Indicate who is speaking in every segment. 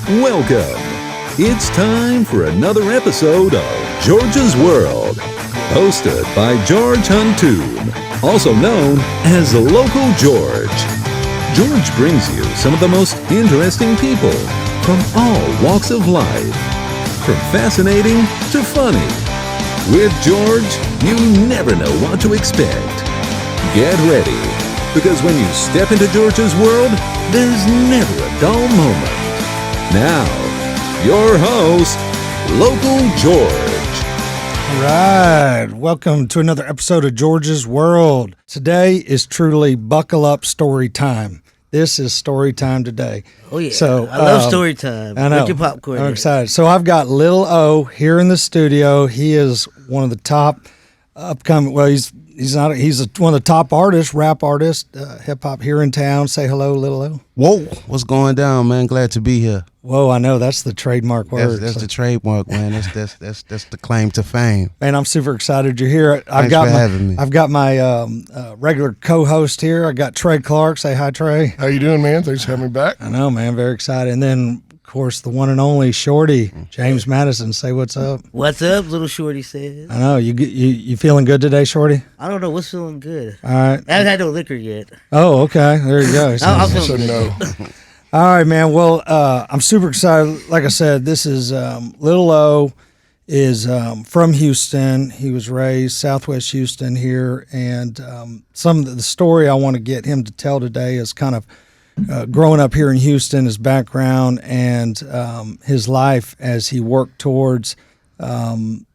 Speaker 1: Welcome. It's time for another episode of George's World, hosted by George Huntoon, also known as Local George. George brings you some of the most interesting people from all walks of life, from fascinating to funny. With George, you never know what to expect. Get ready, because when you step into George's world, there's never a dull moment. Now, your host, Local George.
Speaker 2: All right, welcome to another episode of George's World. Today is truly buckle up story time. This is story time today.
Speaker 3: Oh yeah,
Speaker 2: so
Speaker 3: I love story time.
Speaker 2: I know.
Speaker 3: With your popcorn.
Speaker 2: I'm excited. So I've got Lil'O here in the studio. He is one of the top upcoming. Well, he's one of the top artists, rap artists, hip hop here in town. Say hello, Lil'O.
Speaker 4: Whoa, what's going down, man? Glad to be here.
Speaker 2: Whoa, I know that's the trademark word.
Speaker 4: That's the trademark, man. That's the claim to fame.
Speaker 2: Man, I'm super excited you're here.
Speaker 4: Thanks for having me.
Speaker 2: I've got my regular co-host here. I got Trey Clark. Say hi, Trey.
Speaker 5: How you doing, man? Thanks for having me back.
Speaker 2: I know, man. Very excited. And then, of course, the one and only Shorty, James Madison. Say what's up.
Speaker 3: What's up, little Shorty says.
Speaker 2: I know. You feeling good today, Shorty?
Speaker 3: I don't know what's feeling good.
Speaker 2: All right.
Speaker 3: I haven't had no liquor yet.
Speaker 2: Oh, okay. There you go.
Speaker 3: I'm feeling
Speaker 5: So
Speaker 3: good.
Speaker 5: no.
Speaker 2: All right, man. Well, I'm super excited. Like I said, this is Lil'O is from Houston. He was raised Southwest Houston here, and some of the story I want to get him to tell today is kind of growing up here in Houston, his background, and his life as he worked towards, going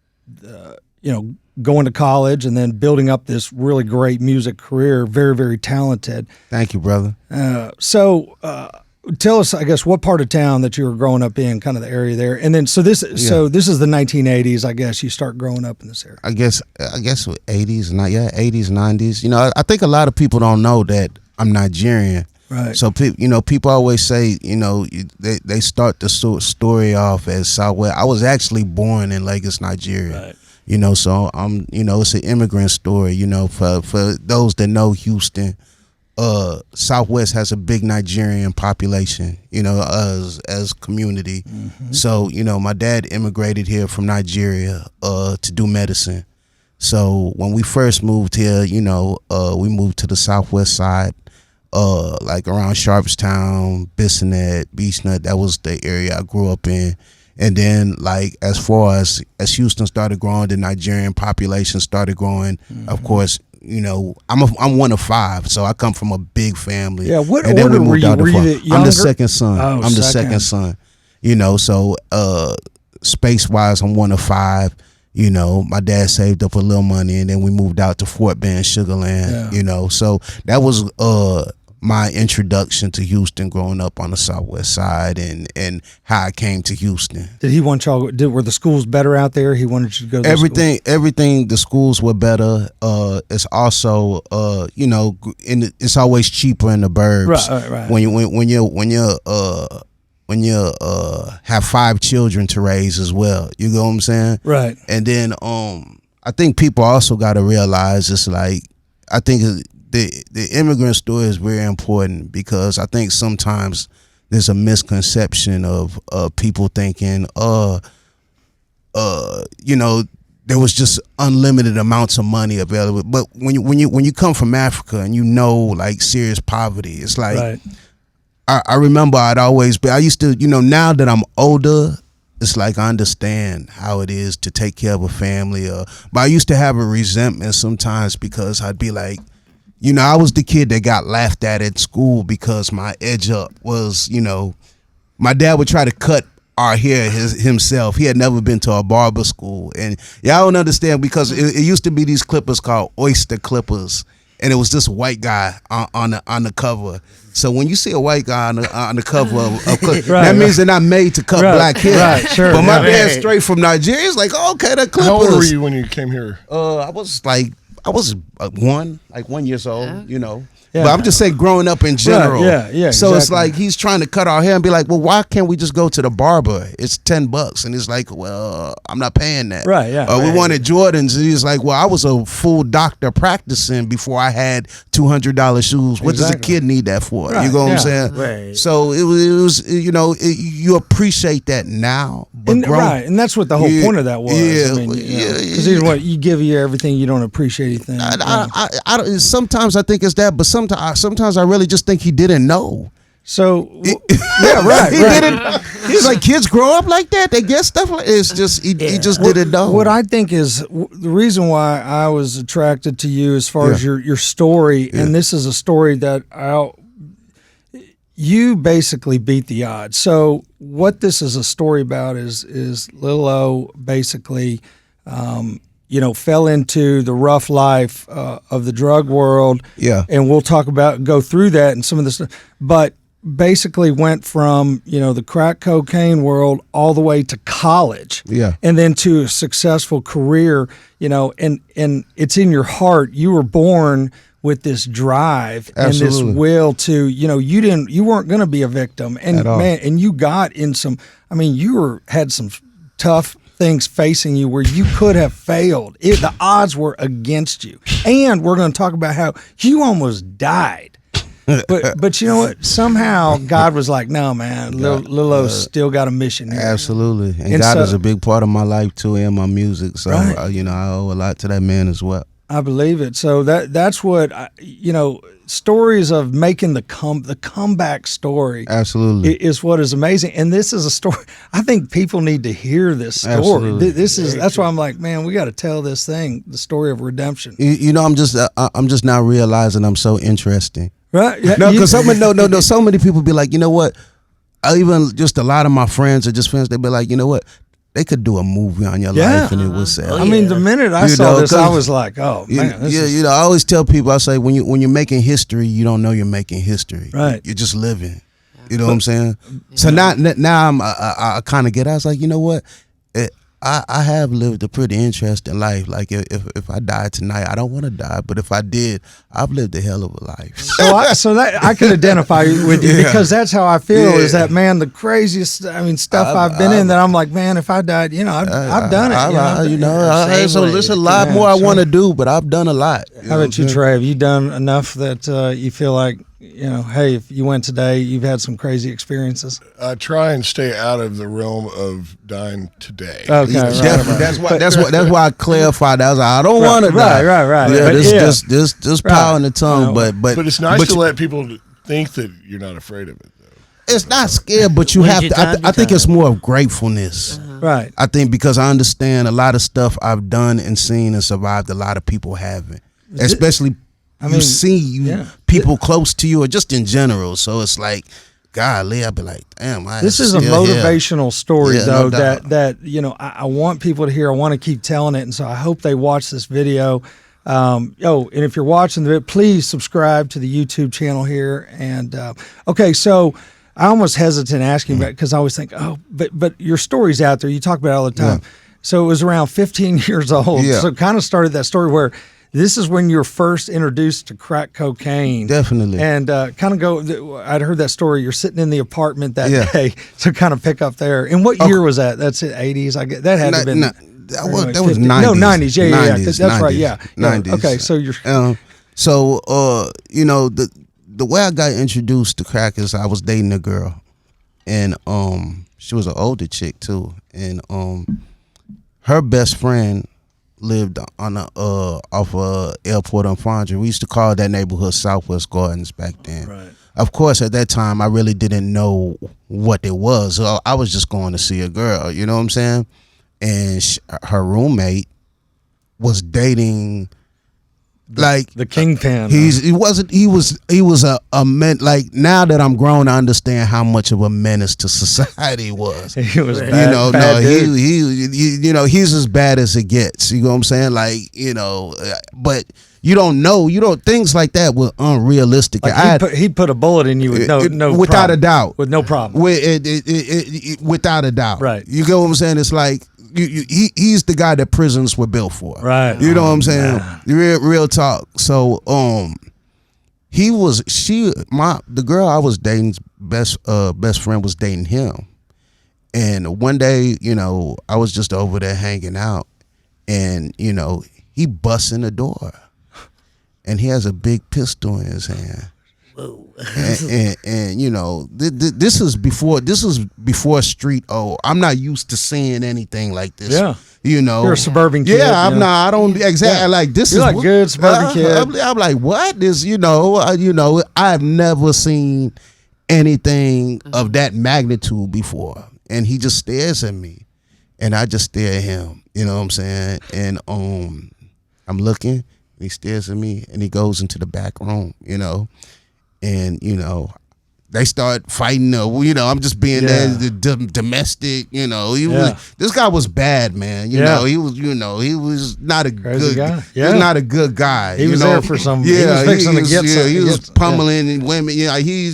Speaker 2: to college and then building up this really great music career. Very, very talented.
Speaker 4: Thank you, brother.
Speaker 2: So tell us, I guess, what part of town that you were growing up in, kind of the area there, and then so this is the 1980s. I guess you start growing up in this area.
Speaker 4: I guess 80s, 80s, 90s. You know, I think a lot of people don't know that I'm Nigerian.
Speaker 2: Right.
Speaker 4: So people always say, they start the story off as Southwest. I was actually born in Lagos, Nigeria. Right. So it's an immigrant story. For those that know Houston. Southwest has a big Nigerian population, as community. Mm-hmm. So, my dad immigrated here from Nigeria to do medicine. So when we first moved here, we moved to the Southwest side, like around Sharpstown, Bissonnette, Beechnut. That was the area I grew up in. And then, like, as far as Houston started growing, the Nigerian population started growing. Mm-hmm. Of course, I'm one of five, so I come from a big family.
Speaker 2: Yeah, what
Speaker 4: and
Speaker 2: order
Speaker 4: then we
Speaker 2: were you?
Speaker 4: I'm the second son.
Speaker 2: Oh,
Speaker 4: I'm the second son. So space-wise, I'm one of five. My dad saved up a little money, and then we moved out to Fort Bend, Sugarland. Yeah. So that was my introduction to Houston, growing up on the Southwest side, and how I came to Houston.
Speaker 2: Did he want y'all? Were the schools better out there? He wanted you to go to
Speaker 4: everything. The schools were better. It's also, it's always cheaper in the burbs.
Speaker 2: Right.
Speaker 4: When you have 5 children to raise as well. You know what I'm saying?
Speaker 2: Right.
Speaker 4: And then I think people also got to realize it's like, I think the immigrant story is very important, because I think sometimes there's a misconception of people thinking, there was just unlimited amounts of money available. But when you come from Africa and like serious poverty, it's like,
Speaker 2: right.
Speaker 4: I remember I used to, now that I'm older, it's like I understand how it is to take care of a family. But I used to have a resentment sometimes, because I'd be like, I was the kid that got laughed at school because my edge up was, my dad would try to cut our hair himself. He had never been to a barber school. And y'all don't understand, because it used to be these clippers called oyster clippers. And it was this white guy on the cover. So when you see a white guy on the cover of right, that means they're not made to cut black hair.
Speaker 2: Right, sure.
Speaker 4: But my dad's straight from Nigeria. It's like, okay, the clippers.
Speaker 5: How old were you when you came here?
Speaker 4: I was 1 years old,
Speaker 2: Yeah.
Speaker 4: But I'm just saying growing up in general.
Speaker 2: Yeah.
Speaker 4: So it's
Speaker 2: exactly.
Speaker 4: like he's trying to cut our hair and be like, well, why can't we just go to the barber? It's $10. And it's like, well, I'm not paying that.
Speaker 2: Right, yeah.
Speaker 4: We wanted Jordans. And he's like, well, I was a full doctor practicing before I had $200 shoes. What does a
Speaker 2: Exactly.
Speaker 4: kid need that for?
Speaker 2: Right,
Speaker 4: You know what I'm
Speaker 2: yeah.
Speaker 4: saying?
Speaker 3: Right.
Speaker 4: So it was you appreciate that now. But
Speaker 2: Right, and that's what the whole
Speaker 4: Yeah,
Speaker 2: point of that was.
Speaker 4: yeah,
Speaker 2: I mean,
Speaker 4: yeah,
Speaker 2: because you give you everything, you don't appreciate anything.
Speaker 4: I sometimes I think it's that, but sometimes I really just think he didn't know.
Speaker 2: So yeah, right.
Speaker 4: He didn't. He's like, kids grow up like that. They get stuff like it's just he just didn't know.
Speaker 2: What I think is the reason why I was attracted to you as far as your story, and this is a story that you basically beat the odds. So what this is a story about is Lil'O basically, fell into the rough life of the drug world.
Speaker 4: Yeah.
Speaker 2: And we'll go through that and some of this, but basically went from, the crack cocaine world all the way to college.
Speaker 4: Yeah.
Speaker 2: And then to a successful career, and it's in your heart. You were born with this drive
Speaker 4: Absolutely.
Speaker 2: and this will to, you weren't going to be a victim. And
Speaker 4: At all.
Speaker 2: man, and you got in you had some tough things facing you where you could have failed. The odds were against you. And we're going to talk about how you almost died. But you know what? Somehow God was like, no, man, Lil'O's still got a mission here.
Speaker 4: Absolutely, and
Speaker 2: And
Speaker 4: God
Speaker 2: so-
Speaker 4: is a big part of my life too, and my music. So
Speaker 2: Right.
Speaker 4: I owe a lot to that man as well.
Speaker 2: I believe it. So that's what, stories of making the comeback story
Speaker 4: Absolutely.
Speaker 2: is what is amazing. And this is a story. I think people need to hear this story.
Speaker 4: Absolutely.
Speaker 2: That's why I'm like, man, we got to tell this thing, the story of redemption.
Speaker 4: I'm just now realizing I'm so interesting.
Speaker 2: Right? Yeah,
Speaker 4: No, because so many people be like, you know what? Even just a lot of my friends or just friends, they be like, you know what? They could do a movie on your
Speaker 2: Yeah.
Speaker 4: life and it would sell.
Speaker 2: I mean, the minute I
Speaker 4: You
Speaker 2: saw
Speaker 4: know,
Speaker 2: this, I
Speaker 4: 'cause-
Speaker 2: was like, oh, man. This is-
Speaker 4: I always tell people, I say, when you're making history, you don't know you're making history.
Speaker 2: Right.
Speaker 4: You're just living. You know what I'm saying? So now I kind of get. I was like, you know what? I have lived a pretty interesting life. Like if I died tonight, I don't want to die, but if I did, I've lived a hell of a life.
Speaker 2: So that I can identify with you
Speaker 4: Yeah.
Speaker 2: because that's how I feel. Is
Speaker 4: Yeah.
Speaker 2: that, man, the craziest stuff I've been in that I'm like, man, if I died, I've done it.
Speaker 4: So there's a lot more I want to do, but I've done a lot.
Speaker 2: How about you, Trey? Have you done enough that you feel like, hey, if you went today, you've had some crazy experiences?
Speaker 5: I try and stay out of the realm of dying today.
Speaker 2: Okay,
Speaker 4: Definitely.
Speaker 2: right.
Speaker 4: That's why I clarified that. I was like, I don't want to die.
Speaker 2: Right.
Speaker 4: Yeah,
Speaker 2: But
Speaker 4: this power in the tongue, but
Speaker 5: But it's nice to let people think that you're not afraid of it, though.
Speaker 4: it's not scared, but you
Speaker 3: When's
Speaker 4: have
Speaker 3: your
Speaker 4: to.
Speaker 3: time
Speaker 4: I think
Speaker 3: to
Speaker 4: it's more of gratefulness.
Speaker 2: Right.
Speaker 4: I think because I understand a lot of stuff I've done and seen and survived, a lot of people haven't, especially people close to you or just in general. So it's like, golly, I'd be like, damn.
Speaker 2: This is a
Speaker 4: still here.
Speaker 2: motivational story,
Speaker 4: Yeah,
Speaker 2: though,
Speaker 4: no doubt.
Speaker 2: that I want people to hear. I want to keep telling it, and so I hope they watch this video. And if you're watching the video, please subscribe to the YouTube channel here. And okay, so I almost hesitant asking about because I always think, but your story's out there. You talk about it all the time.
Speaker 4: Yeah.
Speaker 2: So it was around 15 years old.
Speaker 4: Yeah.
Speaker 2: So it kind of started that story where this is when you're first introduced to crack cocaine.
Speaker 4: Definitely.
Speaker 2: And I'd heard that story. You're sitting in the apartment that day. So kind of pick up there. And what year was that? That's it, 80s? I guess that had to have been.
Speaker 4: That was
Speaker 2: 50.
Speaker 4: 90s.
Speaker 2: No, 90s. Yeah.
Speaker 4: 90s,
Speaker 2: That's right. Yeah.
Speaker 4: 90s.
Speaker 2: Okay. So you're.
Speaker 4: The way I got introduced to crack is I was dating a girl, and she was an older chick too, and her best friend lived on off Airport on Fondren. We used to call that neighborhood Southwest Gardens back then.
Speaker 2: Right.
Speaker 4: Of course, at that time, I really didn't know what it was. So I was just going to see a girl. You know what I'm saying? And her roommate was dating like
Speaker 2: The kingpin.
Speaker 4: he was a man. Like, now that I'm grown, I understand how much of a menace to society he was.
Speaker 2: He was
Speaker 4: He's as bad as it gets. You know what I'm saying? Like, but you don't know. Things like that were unrealistic.
Speaker 2: Like he'd put a bullet in you with no
Speaker 4: without
Speaker 2: problem.
Speaker 4: a doubt.
Speaker 2: With no problem.
Speaker 4: Without a doubt.
Speaker 2: Right.
Speaker 4: You get what I'm saying? It's like he's the guy that prisons were built for.
Speaker 2: Right.
Speaker 4: You know what I'm saying? Real talk. So the girl I was dating's best friend was dating him. And one day, you know, I was just over there hanging out, and, you know, he busts in the door, and he has a big pistol in his hand.
Speaker 3: Whoa.
Speaker 4: And you know, this is before street. Oh, I'm not used to seeing anything like this.
Speaker 2: Yeah.
Speaker 4: You know,
Speaker 2: You're a suburban kid.
Speaker 4: Yeah, I'm not. I don't exactly like this.
Speaker 2: You're
Speaker 4: is
Speaker 2: like good suburban kid.
Speaker 4: I'm like, what? This, you know, I've never seen anything of that magnitude before. And he just stares at me, and I just stare at him. You know what I'm saying? And I'm looking, and he stares at me, and he goes into the back room. You know, and you know, they start fighting. You know, I'm just being there, domestic. You know, this guy was bad, man. You know, he was not a
Speaker 2: Crazy
Speaker 4: good
Speaker 2: guy.
Speaker 4: He was not a good guy.
Speaker 2: He was there for some.
Speaker 4: Yeah,
Speaker 2: he was fixing to get some.
Speaker 4: He was pummeling women. Yeah, he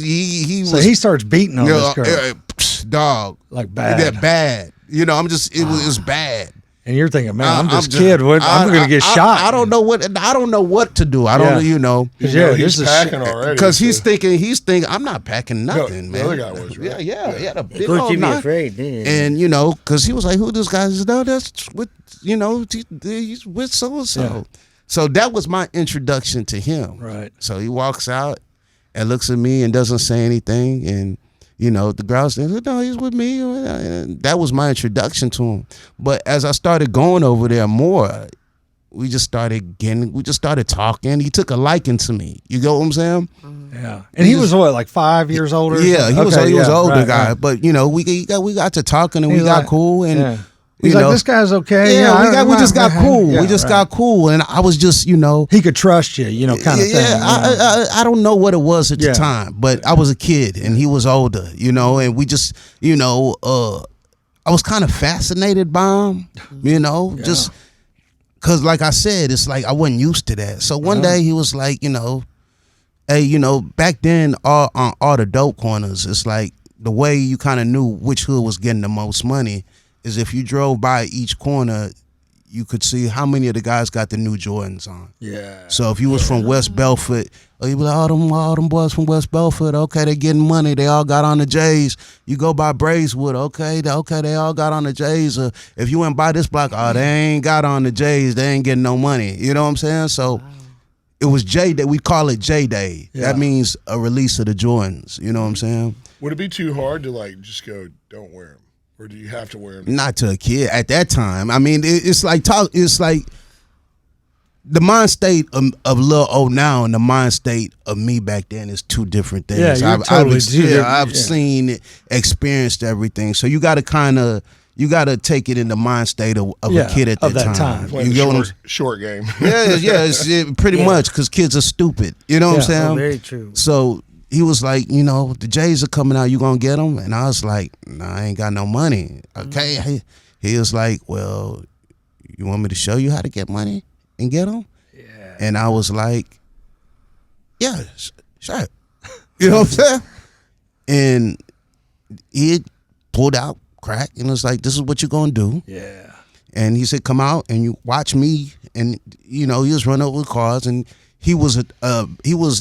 Speaker 4: was.
Speaker 2: So he starts beating on this girl.
Speaker 4: Dog,
Speaker 2: like bad.
Speaker 4: That bad. You know, I'm just. It was bad.
Speaker 2: And you're thinking, man, I'm this kid. I'm going to get shot.
Speaker 4: I don't know what to do. I don't, you know.
Speaker 5: Yeah, he's packing already.
Speaker 4: Because he's thinking, I'm not packing nothing, man.
Speaker 5: The other guy was, right?
Speaker 4: Yeah, he had a big
Speaker 3: Of course,
Speaker 4: old
Speaker 3: you'd be
Speaker 4: knife.
Speaker 3: afraid then.
Speaker 4: And, you know, because he was like, who this guy is? No, that's with, you know, he's with so-and-so.
Speaker 2: Yeah.
Speaker 4: So that was my introduction to him.
Speaker 2: Right.
Speaker 4: So he walks out and looks at me and doesn't say anything. And, you know, the girl said, no, he's with me. And that was my introduction to him. But as I started going over there more, we just started talking. He took a liking to me. You get what I'm saying?
Speaker 2: Yeah. And he was what, like 5 years older?
Speaker 4: Yeah, he was an older
Speaker 2: right,
Speaker 4: guy.
Speaker 2: right.
Speaker 4: But, you know, we got to talking, and we got cool. And
Speaker 2: he's
Speaker 4: you
Speaker 2: like,
Speaker 4: know,
Speaker 2: this guy's okay.
Speaker 4: Yeah, we just got cool.
Speaker 2: Yeah,
Speaker 4: we just got cool. And I was just, you know,
Speaker 2: he could trust you, you know, kind of thing.
Speaker 4: I don't know what it was at the time, but I was a kid and he was older, you know, and we just, you know, I was kind of fascinated by him, you know, just because, like I said, it's like I wasn't used to that. So one day he was like, you know, hey, you know, back then all the dope corners, it's like the way you kind of knew which hood was getting the most money is if you drove by each corner, you could see how many of the guys got the new Jordans on. Yeah. So if you was from West Belford, you'd be like, all them boys from West Belford, okay, they getting money. They all got on the J's. You go by Braeswood, okay, they all got on the J's. If you went by this block, they ain't got on the J's. They ain't getting no money. You know what I'm saying? So it was J Day. We call it J Day. Yeah. That means a release of the Jordans. You know what I'm saying?
Speaker 5: Would it be too hard to like just go, don't wear them? Or do you have to wear them?
Speaker 4: Not to a kid at that time. I mean, it's like the mind state of Lil' now and the mind state of me back then is two different things.
Speaker 2: Yeah,
Speaker 4: I've seen it, experienced everything. So you got to take it in the mind state of a kid at that time.
Speaker 5: Playing the short game.
Speaker 4: It's pretty much because kids are stupid. You know what I'm saying?
Speaker 3: Oh, very true.
Speaker 4: So he was like, you know, the J's are coming out. You gonna get them? And I was like, nah, I ain't got no money. Okay. He was like, well, you want me to show you how to get money and get them? Yeah. And I was like, yeah, sure. You know what I'm saying? And he pulled out crack and was like, this is what you're gonna do. Yeah. And he said, come out and you watch me. And, you know, he was running over cars and he was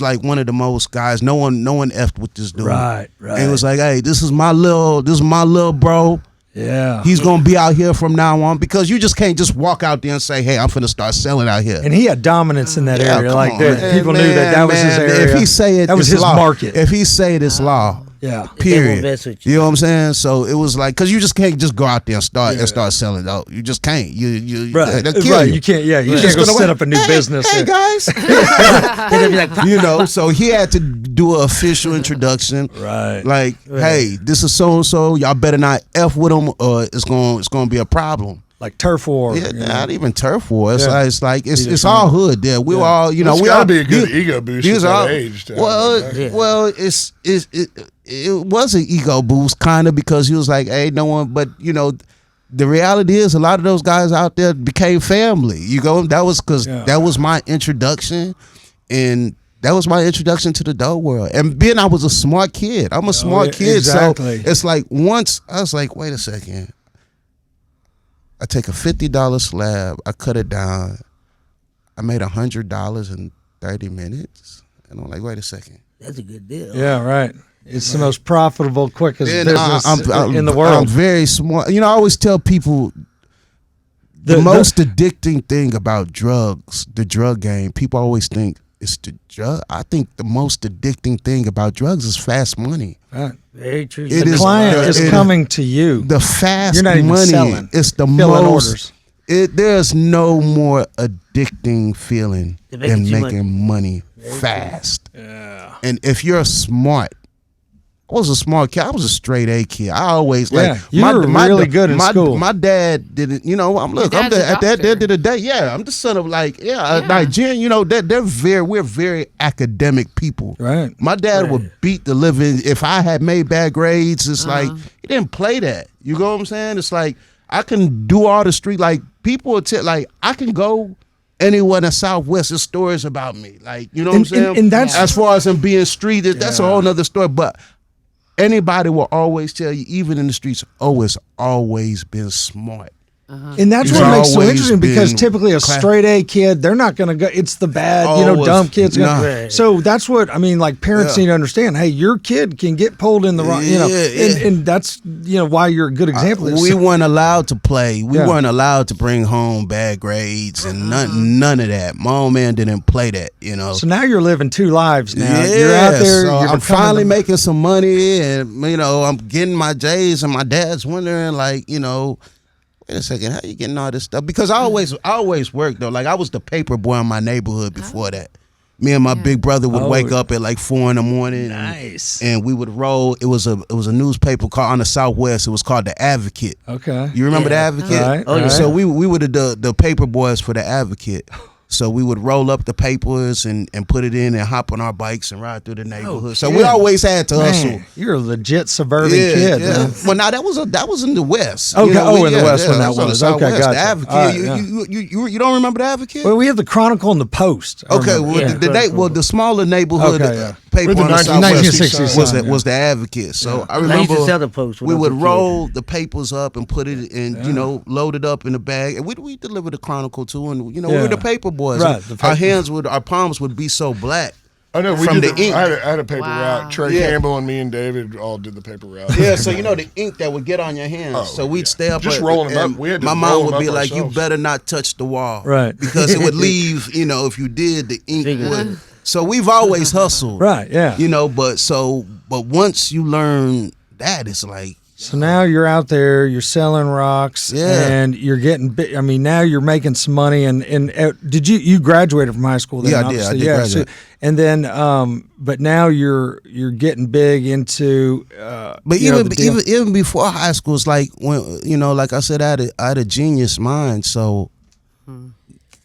Speaker 4: like one of the most guys. No one effed with this dude. Right. And he was like, hey, this is my little bro. Yeah. He's gonna be out here from now on because you just can't just walk out there and say, hey, I'm finna start selling out here.
Speaker 2: And he had dominance in that area. Like that, people knew that was his area.
Speaker 4: If he say it,
Speaker 2: that was his market.
Speaker 4: If he say it, it's law.
Speaker 2: Yeah.
Speaker 4: Period. You know what I'm saying? So it was like, because you just can't just go out there and start selling out. You just can't.
Speaker 2: Right. You can't. Yeah. You can't go set up a new business.
Speaker 4: Hey guys. You know. So he had to do an official introduction. Right. Like, hey, this is so and so. Y'all better not f with them, or it's gonna be a problem.
Speaker 2: Like turf war.
Speaker 4: Yeah, not even turf war. It's all hood there. We were all, you know,
Speaker 5: we gotta be a good ego boost at that age.
Speaker 4: Well, it was an ego boost kind of because he was like, hey, no one, but you know, the reality is a lot of those guys out there became family. You go, that was because that was my introduction, and that was my introduction to the dope world. And being I was a smart kid, I'm a smart kid, exactly. So it's like once I was like, wait a second. I take a $50 slab, I cut it down, I made $100 in 30 minutes. And I'm like, wait a second.
Speaker 3: That's a good deal.
Speaker 2: Yeah, right. It's the most profitable, quickest
Speaker 4: And
Speaker 2: business
Speaker 4: I'm
Speaker 2: in the world.
Speaker 4: I'm very smart. You know, I always tell people the most addicting thing about drugs, the drug game, people always think it's the drug. I think the most addicting thing about drugs is fast money.
Speaker 2: Right.
Speaker 3: Very true.
Speaker 2: The client is coming to you.
Speaker 4: The fast
Speaker 2: You're not even
Speaker 4: money
Speaker 2: selling.
Speaker 4: is the
Speaker 2: Filling
Speaker 4: most.
Speaker 2: orders.
Speaker 4: There's no more addicting feeling
Speaker 3: To
Speaker 4: than
Speaker 3: making
Speaker 4: making money fast.
Speaker 2: Yeah.
Speaker 4: And if you're smart, I was a smart kid. I was a straight A kid. I always
Speaker 2: you were really good in school.
Speaker 4: My dad didn't. You know, I'm at the end of the day. Yeah, I'm the son of Nigerian. You know, we're very academic people.
Speaker 2: Right.
Speaker 4: My dad would beat the living. If I had made bad grades, it's like he didn't play that. You know what I'm saying? It's like I can do all the street. Like people would tell. Like I can go anywhere in the Southwest. There's stories about me. Like you know what I'm saying.
Speaker 2: And that's
Speaker 4: as far as him being street. That's a whole nother story. But anybody will always tell you, even in the streets, it's always been smart.
Speaker 2: And that's
Speaker 4: He's
Speaker 2: what makes it so
Speaker 4: always
Speaker 2: interesting because
Speaker 4: been
Speaker 2: typically a straight A kid, they're not going to go. It's the bad, dumb kids.
Speaker 4: No.
Speaker 2: So that's what I mean. Like parents need to understand. Hey, your kid can get pulled in the wrong. And that's why you're a good example.
Speaker 4: We weren't allowed to play. We weren't allowed to bring home bad grades and none of that. My old man didn't play that. So
Speaker 2: now you're living two lives. Now you're out there.
Speaker 4: So
Speaker 2: you're
Speaker 4: I'm finally making some money, and I'm getting my J's, and my dad's wondering, like, wait a second, how you getting all this stuff? Because I always worked though. Like I was the paper boy in my neighborhood before that. Me and my big brother would wake up at like 4 a.m.
Speaker 2: Nice.
Speaker 4: and we would roll. It was a newspaper called on the Southwest. It was called The Advocate.
Speaker 2: Okay.
Speaker 4: You remember The Advocate?
Speaker 2: Right.
Speaker 3: Oh, yeah.
Speaker 4: So we were the paper boys for The Advocate. So we would roll up the papers and put it in and hop on our bikes and ride through the neighborhood. So we always had to hustle.
Speaker 2: Man, you're a legit suburban kid.
Speaker 4: Yeah.
Speaker 2: Man.
Speaker 4: Well, now that was in the West.
Speaker 2: Okay. In the West when that
Speaker 4: was on the
Speaker 2: was. Okay,
Speaker 4: Southwest.
Speaker 2: gotcha.
Speaker 4: The Advocate.
Speaker 2: All right,
Speaker 4: you don't remember The Advocate?
Speaker 2: Well, we have the Chronicle and the Post.
Speaker 4: Okay, the smaller neighborhood paper
Speaker 5: With the
Speaker 4: on the
Speaker 5: 1960s
Speaker 4: Southwest was The Advocate. So I remember
Speaker 3: used to sell the Post when
Speaker 4: we
Speaker 3: I was
Speaker 4: would
Speaker 3: a kid.
Speaker 4: roll the papers up and put it in, load it up in a bag, and we deliver the Chronicle too, and we were the paper boys.
Speaker 2: Right,
Speaker 4: Our palms would be so black.
Speaker 5: I know we
Speaker 4: From
Speaker 5: did
Speaker 4: the ink.
Speaker 5: I had a paper
Speaker 6: Wow.
Speaker 5: route. Trey Campbell and me and David all did the paper route.
Speaker 4: Yeah, so the ink that would get on your hands.
Speaker 5: Oh,
Speaker 4: so we'd
Speaker 5: yeah.
Speaker 4: stay up.
Speaker 5: Just rolling them up. We had to
Speaker 4: my
Speaker 5: roll
Speaker 4: mom
Speaker 5: them
Speaker 4: would be
Speaker 5: up
Speaker 4: like, "You
Speaker 5: ourselves.
Speaker 4: better not touch the wall,
Speaker 2: Right.
Speaker 4: Because it would leave. If you did, the ink
Speaker 3: Figure.
Speaker 4: would." So we've always hustled,
Speaker 2: Right. Yeah.
Speaker 4: But once you learn that, it's like.
Speaker 2: So now you're out there, you're selling rocks, and you're getting big. I mean, now you're making some money. And did you graduated from high school? Then,
Speaker 4: Yeah, I did.
Speaker 2: obviously.
Speaker 4: I did graduate.
Speaker 2: And then, but now you're getting big into.
Speaker 4: But even before high school, it's like when like I said, I had a genius mind, so.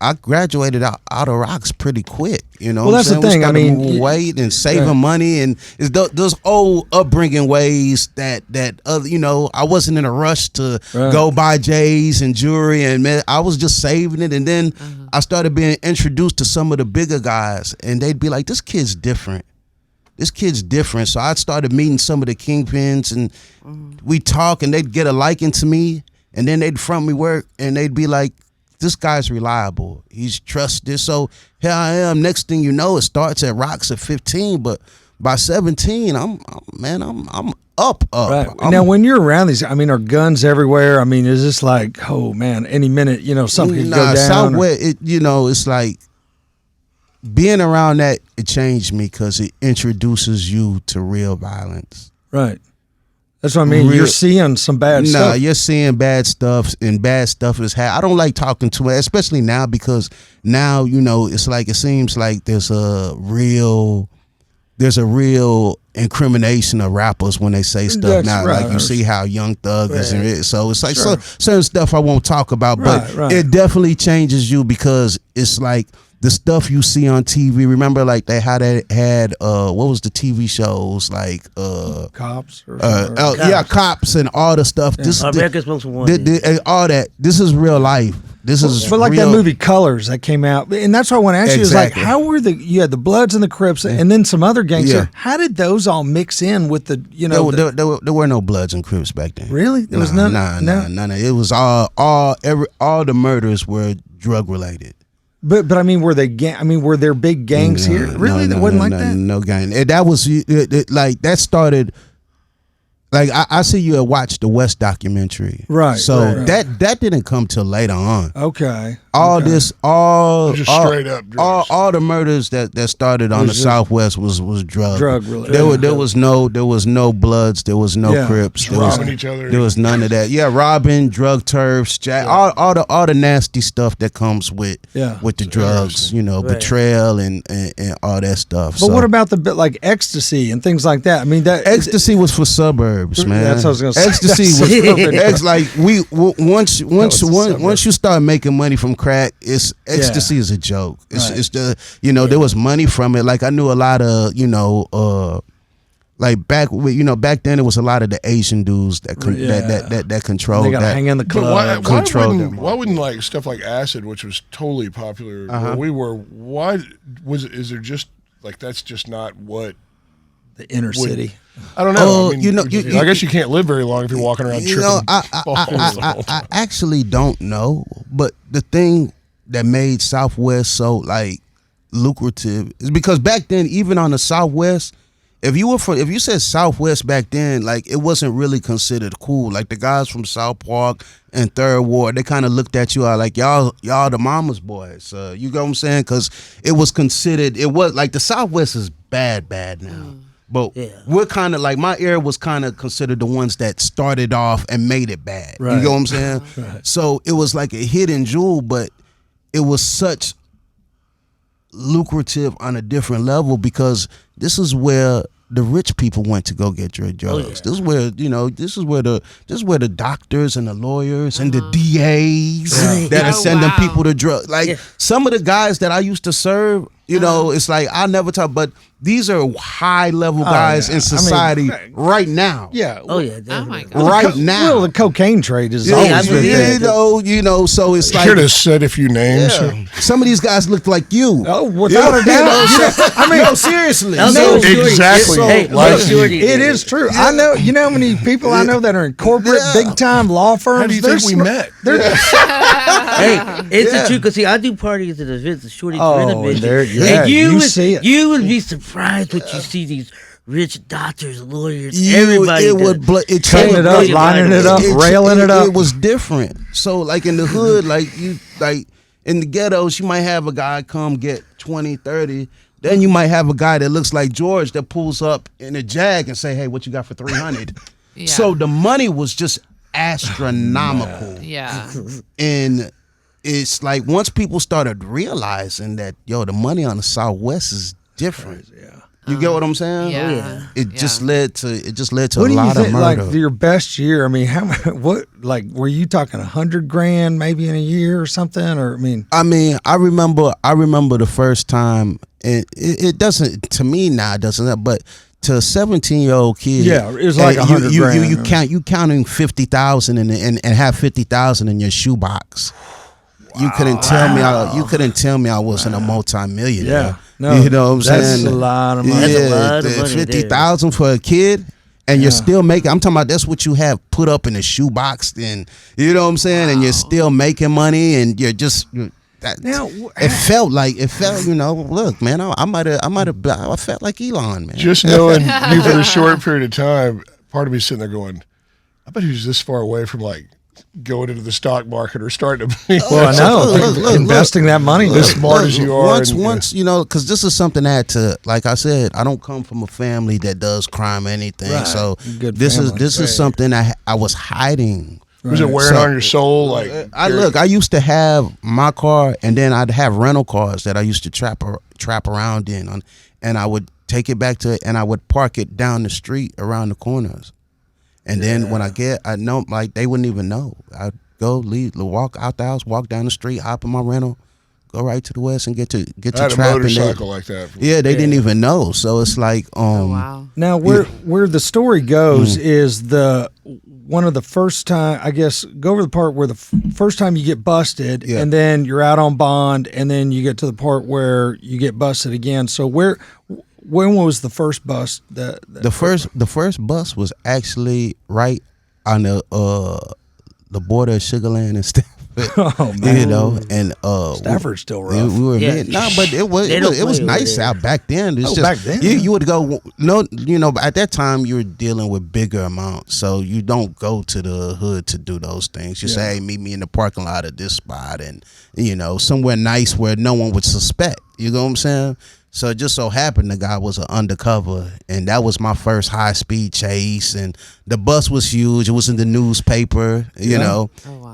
Speaker 4: I graduated out of rocks pretty quick,
Speaker 2: Well, that's the thing.
Speaker 4: I mean, moving weight and saving money, and it's those old upbringing ways that I wasn't in a rush to go buy J's and jewelry, and I was just saving it, and then I started being introduced to some of the bigger guys, and they'd be like, "This kid's different. This kid's different." So I started meeting some of the kingpins, and we talk, and they'd get a liking to me, and then they'd front me work, and they'd be like, "This guy's reliable. He's trusted." So here I am. Next thing you know, it starts at rocks at 15, but by 17, I'm up.
Speaker 2: Right. Now, when you're around these, I mean, are guns everywhere? I mean, is this like, oh man, any minute, something could go down?
Speaker 4: Southwest, it's like being around that. It changed me because it introduces you to real violence.
Speaker 2: Right. That's what I mean. You're seeing some bad stuff.
Speaker 4: No, you're seeing bad stuff, and bad stuff is I don't like talking to it, especially now, because now, it's like it seems like there's a real incrimination of rappers when they say stuff.
Speaker 2: That's
Speaker 4: now.
Speaker 2: right.
Speaker 4: Like you see how Young Thug is,
Speaker 2: Right.
Speaker 4: so it's like certain stuff I won't talk about, but
Speaker 2: Right.
Speaker 4: it definitely changes you, because it's like the stuff you see on TV. Remember, like they had what was the TV shows like
Speaker 2: Cops.
Speaker 4: Cops and all the stuff.
Speaker 2: Yeah.
Speaker 3: America's Most Wanted.
Speaker 4: All that. This is real life. This is
Speaker 2: But like
Speaker 4: real.
Speaker 2: that movie Colors that came out, and that's what I want to ask you is like,
Speaker 4: Exactly.
Speaker 2: how were you had the Bloods and the Crips, and then some other gangs.
Speaker 4: Yeah.
Speaker 2: How did those all mix in with the
Speaker 4: There were no Bloods and Crips back then.
Speaker 2: Really? There was none.
Speaker 4: None. It was all the murders were drug related.
Speaker 2: But I mean, were there big gangs here? Really, that wasn't like that.
Speaker 4: No gang. That was like that started. Like I see you had watched the West documentary,
Speaker 2: right?
Speaker 4: So
Speaker 2: right.
Speaker 4: that didn't come till later on.
Speaker 2: Okay.
Speaker 4: Just straight
Speaker 5: up drugs.
Speaker 4: all the murders that started on the Southwest was drug related. There was no Bloods, there was no Crips, there
Speaker 5: robbing each other.
Speaker 4: There was none of that. Yeah, robbing, drug turfs, all the nasty stuff that comes with the drugs. You know, betrayal and all that stuff.
Speaker 2: But what about the bit like ecstasy and things like that? I mean, that
Speaker 4: ecstasy was for suburbs. Man,
Speaker 2: that's what I was gonna say.
Speaker 4: Ecstasy was once you start making money from crack, ecstasy is a joke. It's the there was money from it. Like I knew a lot of like back then it was a lot of the Asian dudes that controlled
Speaker 2: they gotta
Speaker 4: that.
Speaker 2: hang in the club.
Speaker 5: Why wouldn't like stuff like acid, which was totally popular where we were? Why is there just like that's just not what
Speaker 2: the inner city?
Speaker 5: I don't know. I mean, I guess you can't live very long if you're walking around tripping.
Speaker 4: I actually don't know, but the thing that made Southwest so like lucrative is because back then, even on the Southwest, if you said Southwest back then, like it wasn't really considered cool. Like the guys from South Park and Third Ward, they kind of looked at you like y'all the mama's boys. You know what I'm saying? Because it was considered. It was like the Southwest is bad now. But we're kind of like my era was kind of considered the ones that started off and made it bad. Right. You know what I'm saying? Right. So it was like a hidden jewel, but it was such lucrative on a different level because this is where the rich people went to go get drugs. Oh, yeah. This is where the doctors and the lawyers and the DAs that are sending people to drugs. Like some of the guys that I used to serve, it's like I never talk, but these are high level guys in society right now.
Speaker 2: Yeah.
Speaker 3: Oh yeah. Definitely.
Speaker 6: Oh my God.
Speaker 4: Right now.
Speaker 2: Well, the cocaine trade is always been big.
Speaker 4: So it's like
Speaker 5: should have said a few names.
Speaker 4: Yeah. Some of these guys look like you.
Speaker 2: Oh, without a doubt.
Speaker 4: I mean, no, seriously.
Speaker 5: No, exactly.
Speaker 2: It is true. Yeah. I know. You know how many people I know that are in corporate, big time law firms.
Speaker 5: How do you think we met?
Speaker 3: Hey, it's the truth. Cause see, I do parties at events, the Shorty and you would be surprised what you see these rich doctors, lawyers, everybody.
Speaker 2: Cutting it up, lining it up, railing it up.
Speaker 4: It was different. So, like in the hood, like in the ghettos, you might have a guy come get 20, 30. Then you might have a guy that looks like George that pulls up in a Jag and say, "Hey, what you got for 300?" So the money was just astronomical. And it's like once people started realizing that, the money on the Southwest is different. You get what I'm saying?
Speaker 6: Yeah.
Speaker 4: It just led to
Speaker 2: what
Speaker 4: a lot of murder.
Speaker 2: Like your best year? I mean, were you talking $100,000 maybe in a year or something? Or
Speaker 4: I remember the first time. It doesn't to me now. It doesn't. But to a 17-year-old kid,
Speaker 2: it was like $100,000.
Speaker 4: You counting 50,000 and have 50,000 in your shoebox. Wow. You couldn't tell me I wasn't a multimillionaire.
Speaker 2: Yeah. No,
Speaker 4: you know what I'm saying?
Speaker 2: That's a lot of money.
Speaker 3: That's a lot of money.
Speaker 4: 50,000 for a kid, and you're still making. I'm talking about that's what you have put up in a shoebox, and you know what I'm saying. And you're still making money, and you're just. It felt. Look, man, I felt like Elon, man.
Speaker 5: Just knowing you for a short period of time, part of me sitting there going, I bet he was this far away from like going into the stock market or starting to be.
Speaker 2: Well, I know. Investing that money.
Speaker 5: As smart as you are.
Speaker 4: Once because this is something that like I said, I don't come from a family that does crime or anything. Right. So this is something I was hiding.
Speaker 5: Was it wearing on your soul? Like
Speaker 4: I used to have my car, and then I'd have rental cars that I used to trap around in, and I would take it back to it, and I would park it down the street around the corners. And then when I know, like they wouldn't even know. I'd walk out the house, walk down the street, hop in my rental, go right to the west, and get to trapping.
Speaker 5: I had a motorcycle like that.
Speaker 4: Yeah, they didn't even know. So it's like,
Speaker 6: wow.
Speaker 2: Now where the story goes is one of the first time, I guess, go over the part where the first time you get busted, and then you're out on bond, and then you get to the part where you get busted again. So when was the first bust? The
Speaker 4: first bust was actually right on the border of Sugar Land and Stafford.
Speaker 2: Oh man,
Speaker 4: you know, and
Speaker 2: Stafford's still rough.
Speaker 4: We were but it was nice out back then. It's just
Speaker 2: back then
Speaker 4: you would go at that time you were dealing with bigger amounts, so you don't go to the hood to do those things. You say, hey, meet me in the parking lot at this spot, and somewhere nice where no one would suspect. You know what I'm saying? So it just so happened the guy was an undercover, and that was my first high-speed chase, and the bus was huge. It was in the newspaper, know,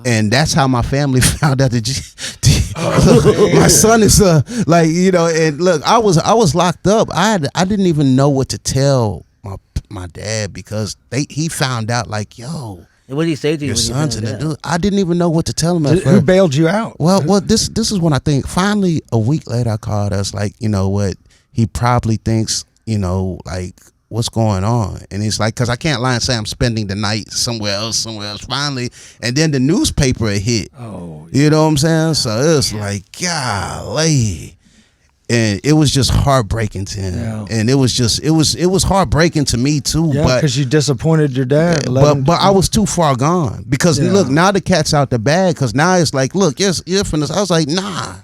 Speaker 4: and that's how my family found out that my son is and look, I was locked up. I didn't even know what to tell my dad because he found out like, yo.
Speaker 3: What did he say to you?
Speaker 4: Your son's in the dude. I didn't even know what to tell him at first.
Speaker 2: Who bailed you out?
Speaker 4: Well, this is when I think. Finally, a week later, I called us like, you know what? He probably thinks, like what's going on, and it's like, cause I can't lie and say I'm spending the night somewhere else. Finally, and then the newspaper hit.
Speaker 2: Oh,
Speaker 4: you know what I'm saying? So it was like, golly. And it was just heartbreaking to him, and it was heartbreaking to me too.
Speaker 2: Yeah, because you disappointed your dad.
Speaker 4: But I was too far gone because look, now the cat's out the bag. Because now it's like, look, yes, you're from this. I was like, nah,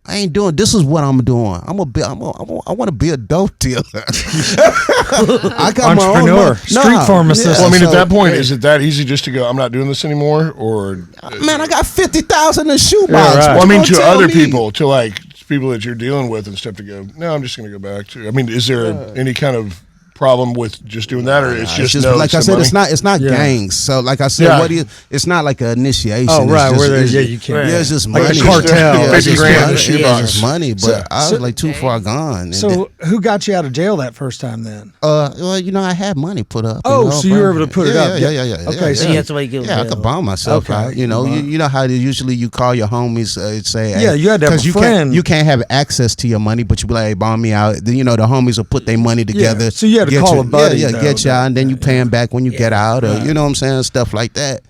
Speaker 4: I ain't doing. This is what I'm doing. I want to be a dope dealer. I got
Speaker 2: entrepreneur,
Speaker 4: my own
Speaker 2: street pharmacist.
Speaker 5: Well, I mean, at that point, is it that easy just to go, I'm not doing this anymore, or
Speaker 4: man, I got 50,000 in shoebox.
Speaker 2: Right.
Speaker 5: Well, I mean, to other people, to like people that you're dealing with and stuff, to go, no, I'm just going to go back to. I mean, is there any kind of problem with just doing that, or it's just no,
Speaker 4: like I said,
Speaker 5: money?
Speaker 4: it's not gangs. So like I said, it's not like an initiation.
Speaker 2: Oh right,
Speaker 4: it's
Speaker 2: where
Speaker 4: just,
Speaker 2: you can't.
Speaker 4: Yeah, it's just
Speaker 2: like
Speaker 4: money.
Speaker 2: a cartel.
Speaker 5: 50 grand in a
Speaker 4: It's
Speaker 5: shoebox.
Speaker 4: just money, but I was like too far gone. And
Speaker 2: So who got you out of jail that first time then?
Speaker 4: well, I had money put up.
Speaker 2: Oh, so you were able to put it up.
Speaker 4: Yeah.
Speaker 2: Okay,
Speaker 3: so you had somebody give
Speaker 4: I could bomb myself out. You know how usually you call your homies, say, hey,
Speaker 2: you had to have a friend.
Speaker 4: You can't have access to your money, but you be like, hey, bomb me out. Then the homies will put their money together.
Speaker 2: So you had to call a buddy.
Speaker 4: Get you out, and then you pay him back when you get out, or you know what I'm saying, stuff like that.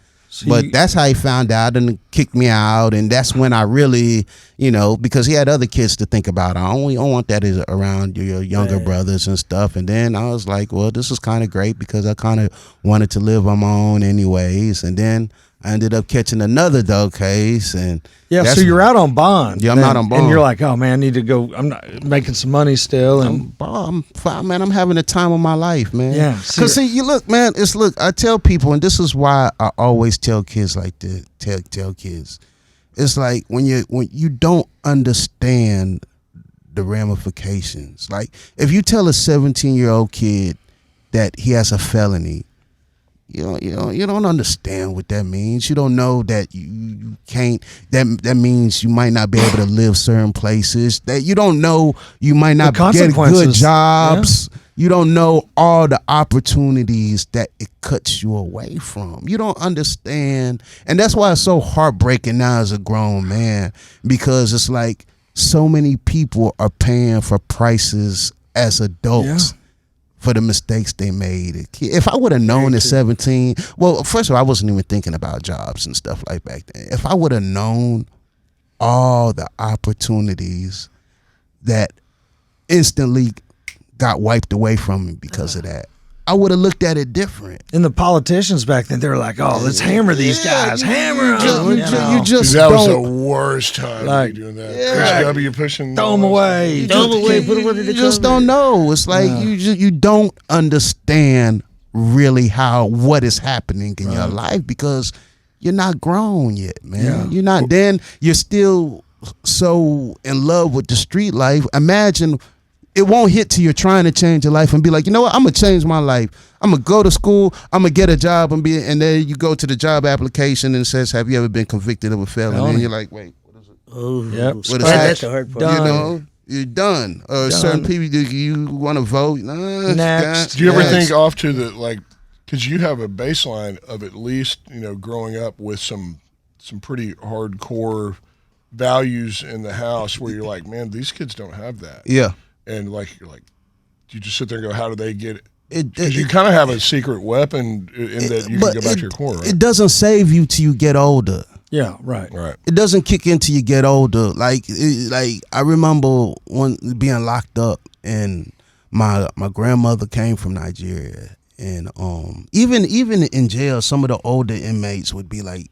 Speaker 4: But that's how he found out and kicked me out, and that's when I really, because he had other kids to think about. I don't want that around your younger brothers and stuff. And then I was like, well, this is kind of great because I kind of wanted to live on my own anyways. And then I ended up catching another dog case, and
Speaker 2: so you're out on bond.
Speaker 4: Yeah, I'm not on bond,
Speaker 2: and you're like, oh man, I need to go. I'm not making some money still, and
Speaker 4: I'm fine, man. I'm having the time of my life, man.
Speaker 2: Yeah,
Speaker 4: because you look, man. I tell people, and this is why I always tell kids like this. Tell kids, it's like when you don't understand the ramifications. Like if you tell a 17-year-old kid that he has a felony. You don't understand what that means. You don't know that you can't. That means you might not be able to live certain places. That you don't know. You might not get good jobs. Yeah. You don't know all the opportunities that it cuts you away from. You don't understand, and that's why it's so heartbreaking now as a grown man, because it's like so many people are paying for prices as adults. Yeah. For the mistakes they made. If I would have known at 17, well, first of all, I wasn't even thinking about jobs and stuff like back then. If I would have known all the opportunities that instantly got wiped away from me because of that, I would have looked at it different.
Speaker 2: And the politicians back then, they were like, "Oh, let's hammer these guys, hammer them."
Speaker 4: You just
Speaker 5: that was the worst time to be doing that. Chris W. pushing,
Speaker 2: throw them away,
Speaker 3: put them under the
Speaker 4: You just don't know. It's like you don't understand really what is happening in your life because you're not grown yet, man. Yeah. You're not. Then you're still so in love with the street life. Imagine. It won't hit till you're trying to change your life and be like, you know what? I'm gonna change my life. I'm gonna go to school. I'm gonna get a job and then you go to the job application and it says, "Have you ever been convicted of a felony?" And you're like, "Wait, what is it?"
Speaker 3: Oh,
Speaker 2: yep.
Speaker 3: What is that's the hard part.
Speaker 4: You're done. Or certain people, do you want to vote?
Speaker 2: Next.
Speaker 5: Do you ever think off to the because you have a baseline of at least growing up with some pretty hardcore values in the house where you're like, man, these kids don't have that.
Speaker 4: Yeah.
Speaker 5: And you're like, you just sit there and go, how do they get it? Because you kind of have a secret weapon in that you can go back to your core, right?
Speaker 4: It doesn't save you till you get older.
Speaker 2: Yeah, right.
Speaker 4: It doesn't kick in till you get older. Like I remember being locked up, and my grandmother came from Nigeria, and even in jail, some of the older inmates would be like,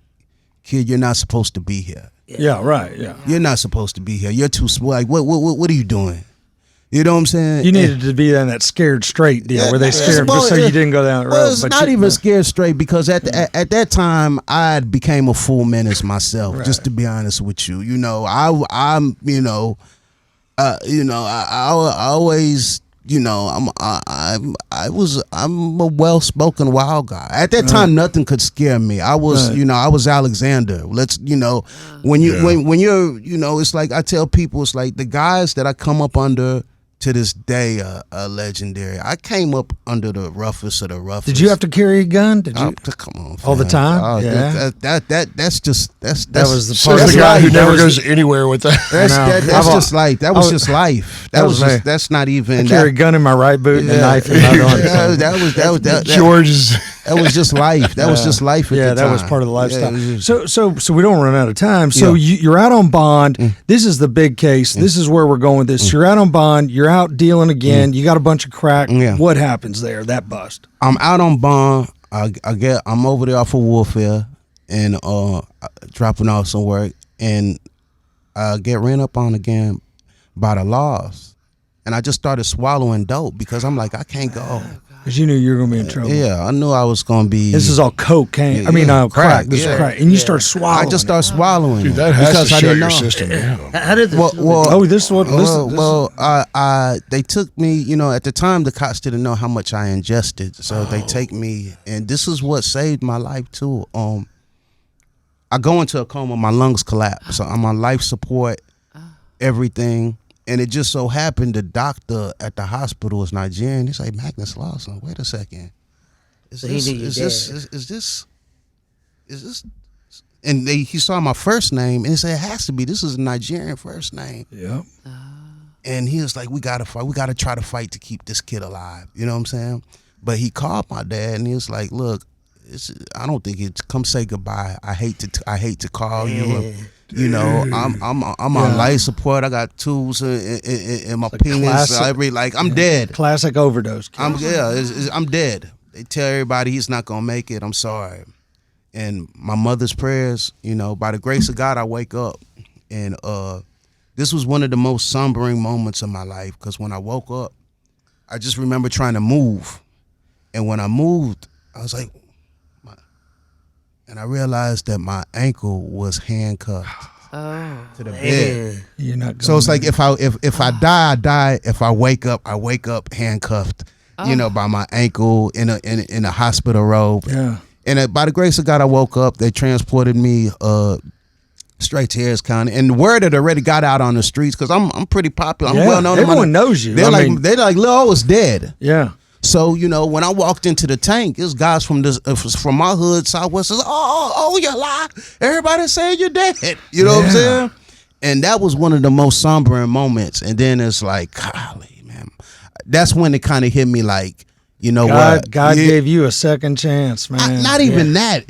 Speaker 4: kid, you're not supposed to be here.
Speaker 2: Yeah, right. Yeah,
Speaker 4: you're not supposed to be here. You're too small. Like, what are you doing? You know what I'm saying?
Speaker 2: You needed to be in that scared straight deal where they scared just so you didn't go down the road.
Speaker 4: Well, it's not even scared straight because at that time I became a full menace myself. Right. Just to be honest with you, you know, I'm I always. You know, I'm a well-spoken wild guy. At that time, nothing could scare me. I was, I was Alexander. When you're, it's like I tell people, it's like the guys that I come up under to this day are legendary. I came up under the roughest of the roughest.
Speaker 2: Did you have to carry a gun? Did you?
Speaker 4: Come on,
Speaker 2: all the time?
Speaker 4: Yeah. That's
Speaker 2: that was the part
Speaker 5: of the guy who never goes anywhere with that.
Speaker 4: That's just life. That was just life. That's not even.
Speaker 2: I carry a gun in my right boot and a knife in my other.
Speaker 4: That
Speaker 5: George's.
Speaker 4: That was just life. That was just life at the time.
Speaker 2: Yeah, that was part of the lifestyle. So we don't run out of time. So you're out on bond. This is the big case. This is where we're going with this. You're out on bond. You're out dealing again. You got a bunch of crack. What happens there? That bust.
Speaker 4: I'm out on bond. I'm over there off of warfare and dropping off some work, and I get ran up on again by the laws, and I just started swallowing dope because I'm like, I can't go.
Speaker 2: Because you knew you were going to be in trouble.
Speaker 4: Yeah, I knew I was going to be.
Speaker 2: This is all cocaine. Crack. This is crack. And you start swallowing.
Speaker 4: I just start swallowing.
Speaker 5: Dude, that has to shut your system down.
Speaker 3: How did this?
Speaker 4: They took me, at the time the cops didn't know how much I ingested. So they take me, and this is what saved my life too. I go into a coma, my lungs collapse. So I'm on life support, everything. And it just so happened the doctor at the hospital was Nigerian. He's like, Magnus Lawson, wait a second. Is this? And he saw my first name and he said, it has to be. This is a Nigerian first name.
Speaker 2: Yep.
Speaker 4: And he was like, we gotta fight. We gotta try to fight to keep this kid alive. You know what I'm saying? But he called my dad and he was like, look, I don't think it's come say goodbye. I hate to call you. I'm on life support. I got tools in my penis. I'm dead.
Speaker 2: Classic overdose case.
Speaker 4: I'm dead. They tell everybody he's not gonna make it. I'm sorry. And my mother's prayers, by the grace of God, I wake up. And this was one of the most sombering moments of my life because when I woke up, I just remember trying to move. And when I moved, I was like, and I realized that my ankle was handcuffed to the bed.
Speaker 2: You're not.
Speaker 4: So it's like if I die, I die. If I wake up handcuffed. By my ankle in a hospital robe.
Speaker 2: Yeah.
Speaker 4: And by the grace of God, I woke up. They transported me straight to Harris County, and the word had already got out on the streets because I'm pretty popular. I'm well known.
Speaker 2: Everyone knows you.
Speaker 4: They're like Lil'O is dead.
Speaker 2: Yeah.
Speaker 4: So, when I walked into the tank, it was guys from my hood, Southwest, says, oh, you lie. Everybody saying you're dead. You know what I'm saying? And that was one of the most sombering moments. And then it's like, golly, man. That's when it kind of hit me like, what?
Speaker 2: God gave you a second chance, man.
Speaker 4: Not even that.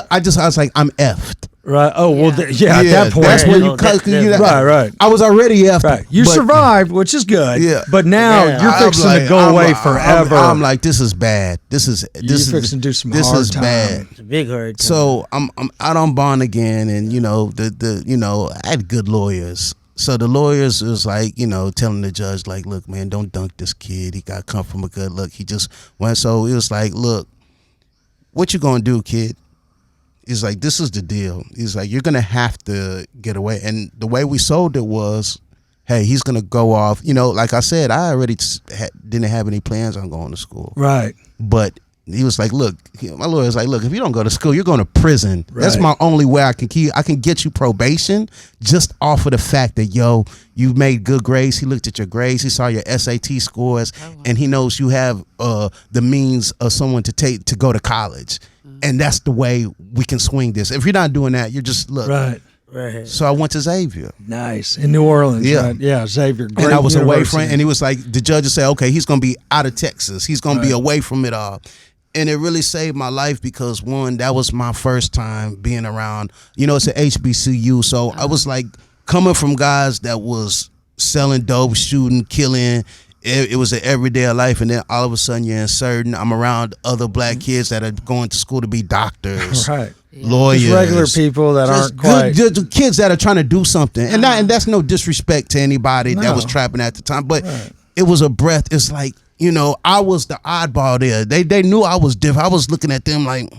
Speaker 4: I was like, I'm effed.
Speaker 2: Right. Oh, well, at that point.
Speaker 4: That's when right. I was already effed.
Speaker 2: Right. You survived, which is good. Yeah. But now you're fixing to go away forever.
Speaker 4: I'm like, this is bad. You're
Speaker 2: fixing to do some hard time.
Speaker 4: This is bad.
Speaker 3: It's a big hard time.
Speaker 4: So I'm out on bond again, and I had good lawyers. So the lawyers was like, telling the judge, like, look, man, don't dunk this kid. He got to come from a good look. He just went. So it was like, look, what you gonna do, kid? He's like, this is the deal. He's like, you're going to have to get away. And the way we sold it was, hey, he's going to go off. Like I said, I already didn't have any plans on going to school.
Speaker 2: Right.
Speaker 4: But he was like, look, my lawyer's like, look, if you don't go to school, you're going to prison. Right. That's my only way I can get you probation just off of the fact that, you made good grades. He looked at your grades. He saw your SAT scores, and he knows you have the means of someone to go to college. And that's the way we can swing this. If you're not doing that, you're just
Speaker 2: right.
Speaker 4: So I went to Xavier.
Speaker 2: Nice in New Orleans.
Speaker 4: Yeah,
Speaker 2: right? Yeah, Xavier. Great
Speaker 4: and I was
Speaker 2: university.
Speaker 4: away from it, and he was like, the judge said, okay, he's going to be out of Texas. He's going to be away from it all. And it really saved my life because one, that was my first time being around. It's an HBCU, so I was like coming from guys that was selling dope, shooting, killing. It was an everyday life, and then all of a sudden you're inserting. I'm around other black kids that are going to school to be doctors,
Speaker 2: right?
Speaker 4: lawyers,
Speaker 2: just regular people that aren't quite
Speaker 4: good kids that are trying to do something, and that's no disrespect to anybody that was trapping at the time, but it was a breath. It's like, I was the oddball there. They knew I was different. I was looking at them like,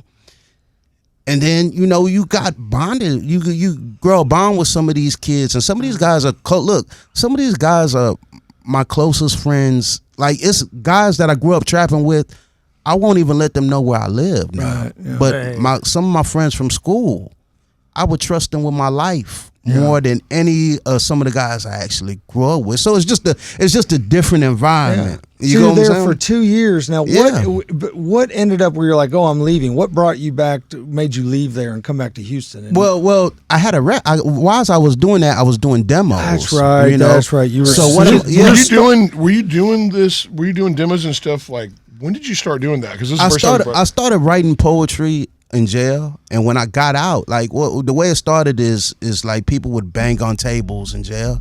Speaker 4: and then you got bonded. You grow a bond with some of these kids, and some of these guys are some of these guys are my closest friends. Like, it's guys that I grew up trapping with. I won't even let them know where I live now. Right, yeah. But some of my friends from school, I would trust them with my life more than some of the guys I actually grew up with. So it's just a different environment.
Speaker 2: Yeah. You were there for 2 years now. What ended up where you're like, oh, I'm leaving? What brought you back? Made you leave there and come back to Houston?
Speaker 4: Well, I had whilst I was doing that, I was doing demos.
Speaker 2: That's right. That's right. You were.
Speaker 4: So
Speaker 5: were you doing this? Were you doing demos and stuff like? When did you start doing that? Because
Speaker 4: I started writing poetry in jail, and when I got out, like the way it started is like people would bang on tables in jail,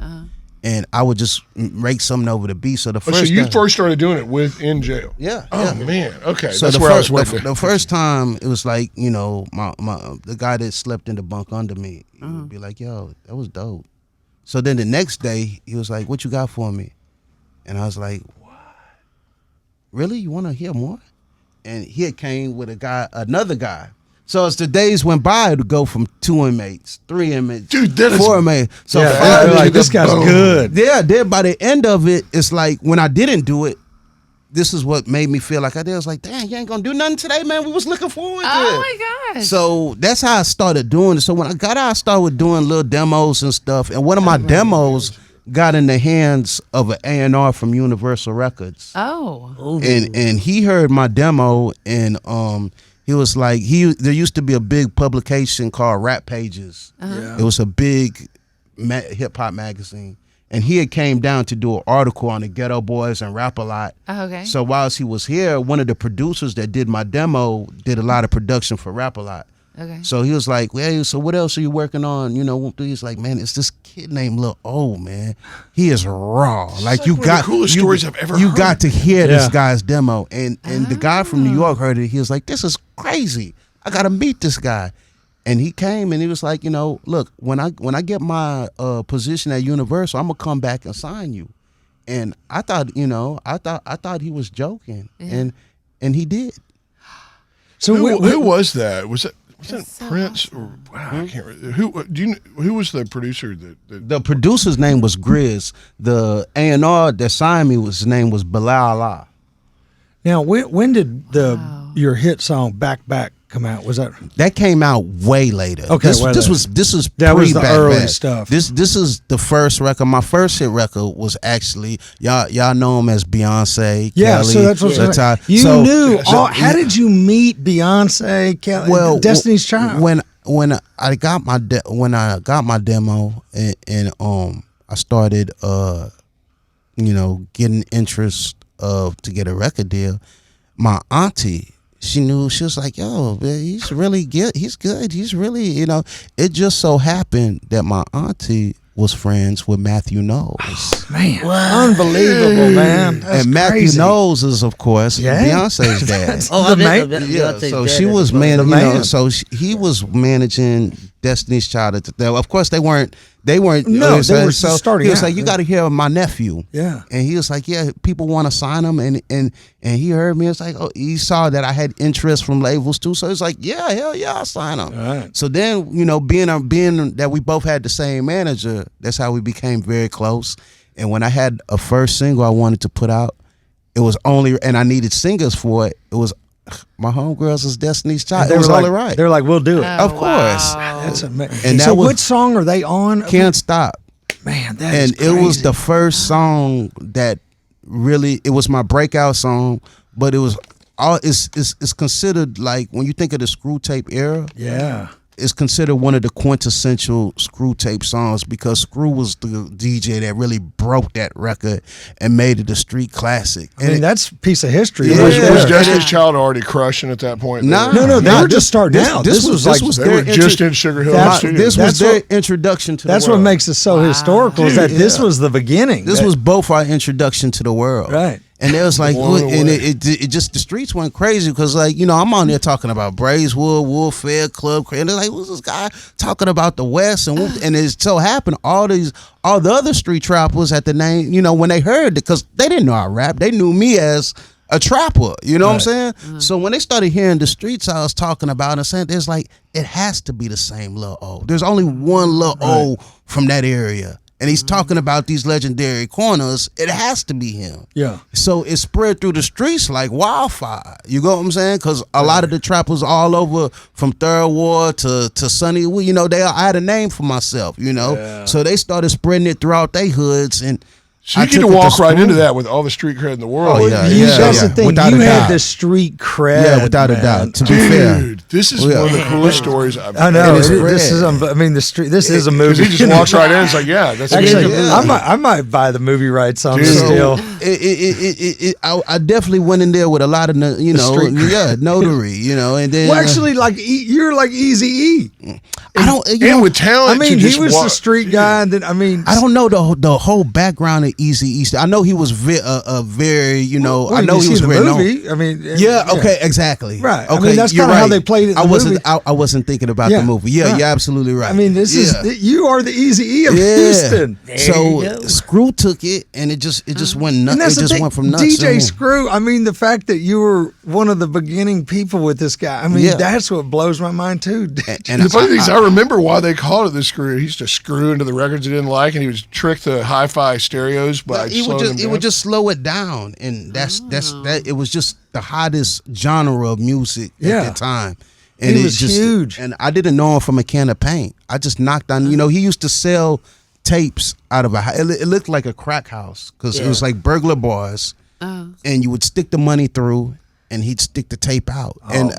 Speaker 4: and I would just rake something over the beat. So
Speaker 5: so you first started doing it in jail?
Speaker 4: Yeah.
Speaker 5: Oh man, okay.
Speaker 4: So
Speaker 5: that's where I was waiting.
Speaker 4: The first time it was like the guy that slept in the bunk under me, he would be like, "Yo, that was dope." So then the next day he was like, "What you got for me?" And I was like, really? You want to hear more? And he had came with another guy. So as the days went by, it would go from 2 inmates, 3 inmates,
Speaker 5: dude,
Speaker 4: 4 inmates. So
Speaker 2: 5 like, this guy's good.
Speaker 4: Yeah, then by the end of it, it's like when I didn't do it, this is what made me feel like I did. I was like, dang, you ain't gonna do nothing today, man. We was looking forward to it.
Speaker 6: Oh my gosh.
Speaker 4: So that's how I started doing it. So when I got out, I started doing little demos and stuff. And one of my demos got in the hands of an A&R from Universal Records.
Speaker 6: Oh.
Speaker 4: And he heard my demo, and he was like, there used to be a big publication called Rap Pages. It was a big hip hop magazine, and he had came down to do an article on the Ghetto Boys and Rap a Lot.
Speaker 6: Oh, okay.
Speaker 4: So whilst he was here, one of the producers that did my demo did a lot of production for Rap a Lot.
Speaker 6: Okay.
Speaker 4: So he was like, well, so what else are you working on? He's like, man, it's this kid named Lil'O, man. He is raw. Like, you got
Speaker 5: one of the coolest stories I've ever
Speaker 4: heard.
Speaker 5: You
Speaker 4: got to hear this guy's demo. And the guy from New York heard it. He was like, this is crazy. I got to meet this guy. And he came and he was like, look, when I get my position at Universal, I'm gonna come back and sign you. And I thought, I thought he was joking. And he did.
Speaker 5: So who was that? Was that Prince? Or, wow, I can't remember. Who was the producer that
Speaker 4: the producer's name was Grizz. The A&R that signed me, his name was Bilal Allah.
Speaker 2: Now, when did your hit song "Back Back" come out? Was that
Speaker 4: came out way later?
Speaker 2: Okay,
Speaker 4: this was
Speaker 2: that was the early stuff.
Speaker 4: This is the first record. My first hit record was actually y'all know him as Beyonce.
Speaker 2: Yeah,
Speaker 4: Kelly,
Speaker 2: so that's what you knew. How did you meet Beyonce? Kelly, Destiny's Child.
Speaker 4: When I got my demo and I started getting interest to get a record deal, my auntie, she knew. She was like, yo, man, he's really good. He's good. He's really, it just so happened that my auntie was friends with Matthew Knowles.
Speaker 2: Oh, man, unbelievable, man. That's
Speaker 4: and Matthew
Speaker 2: crazy.
Speaker 4: Knowles is, of course, Beyonce's dad. So she was managing. He was managing Destiny's Child at the time. Of course, they weren't.
Speaker 2: No, they were starting.
Speaker 4: He was
Speaker 2: out.
Speaker 4: like, "You got to hear my nephew."
Speaker 2: Yeah,
Speaker 4: and he was like, "Yeah, people want to sign him," and he heard me. It's like, oh, he saw that I had interest from labels too, so it's like, "Yeah, hell yeah, I'll sign him."
Speaker 2: Right.
Speaker 4: So then, being that we both had the same manager, that's how we became very close. And when I had a first single I wanted to put out, it was and I needed singers for it. It was my homegirls is Destiny's Child. It was all right.
Speaker 2: They're like, we'll do it.
Speaker 4: Of course.
Speaker 2: That's amazing.
Speaker 4: And
Speaker 2: so which song are they on?
Speaker 4: Can't Stop.
Speaker 2: Man, that is crazy.
Speaker 4: It was the first song that really, it was my breakout song, but it was it's considered, like, when you think of the Screw Tape era.
Speaker 2: Yeah.
Speaker 4: It's considered one of the quintessential Screw Tape songs because Screw was the DJ that really broke that record and made it a street classic.
Speaker 2: I mean, that's a piece of history.
Speaker 5: Yeah. Was Destiny's Child already crushing at that point?
Speaker 2: No, they were just starting out. This was
Speaker 5: they were just in Sugar Hill.
Speaker 4: This was their introduction to the world.
Speaker 2: That's what makes it so historical, is that this was the beginning.
Speaker 4: This was both our introduction to the world.
Speaker 2: Right.
Speaker 4: And it was like, and it just, the streets went crazy because, like, you know, I'm on there talking about Braeswood, Wolfhead, Club, and they're like, who's this guy talking about the West? And it so happened all the other street trappers at the name, you know, when they heard it, because they didn't know I rap, they knew me as a trapper, you know what I'm saying? So when they started hearing the streets I was talking about and saying, there's like, it has to be the same Lil O. There's only one Lil O from that area. And he's talking about these legendary corners. It has to be him. Yeah. So it spread through the streets like wildfire. You know what I'm saying? Because a lot of the trappers all over, from Third Ward to Sunny, you know, I had a name for myself, you know. Yeah. So they started spreading it throughout their hoods. And
Speaker 5: so you get to walk right into that with all the street cred in the world.
Speaker 2: Oh, that's the thing. Without you had the street cred.
Speaker 4: Yeah, without a doubt. To be fair,
Speaker 5: this is one of the coolest stories I've
Speaker 2: I know. This is. I mean, the street. This is a movie.
Speaker 5: He just walks right in. It's like, that's
Speaker 2: actually. I might buy the movie rights on this deal.
Speaker 4: I definitely went in there with a lot of notary, you know, and then
Speaker 2: actually, like you're like Eazy-E.
Speaker 5: I don't. And with talent,
Speaker 2: I mean, he was the street guy, and then I
Speaker 4: don't know the whole background of Eazy-E. I know he was very, you know, I know he was very known.
Speaker 2: I mean,
Speaker 4: okay, exactly.
Speaker 2: Right.
Speaker 4: Okay,
Speaker 2: I mean, that's kind of how they played it in the movie.
Speaker 4: I wasn't thinking about the movie. Yeah, you're absolutely right.
Speaker 2: I mean, you are the Eazy-E of Houston.
Speaker 4: So Screw took it, and it just went nuts. It just went from nuts.
Speaker 2: DJ Screw. I mean, the fact that you were one of the beginning people with this guy. I mean, that's what blows my mind too.
Speaker 5: And the funny thing is, I remember why they called it the Screw. He used to screw into the records he didn't like, and he would trick the hi-fi stereos by
Speaker 4: it would just slow it down, and that's that. It was just the hottest genre of music at the time, and
Speaker 2: it was just huge.
Speaker 4: And I didn't know him from a can of paint. I just knocked on. You know, he used to sell tapes out of it looked like a crack house because it was like burglar bars, and you would stick the money through, and he'd stick the tape out. And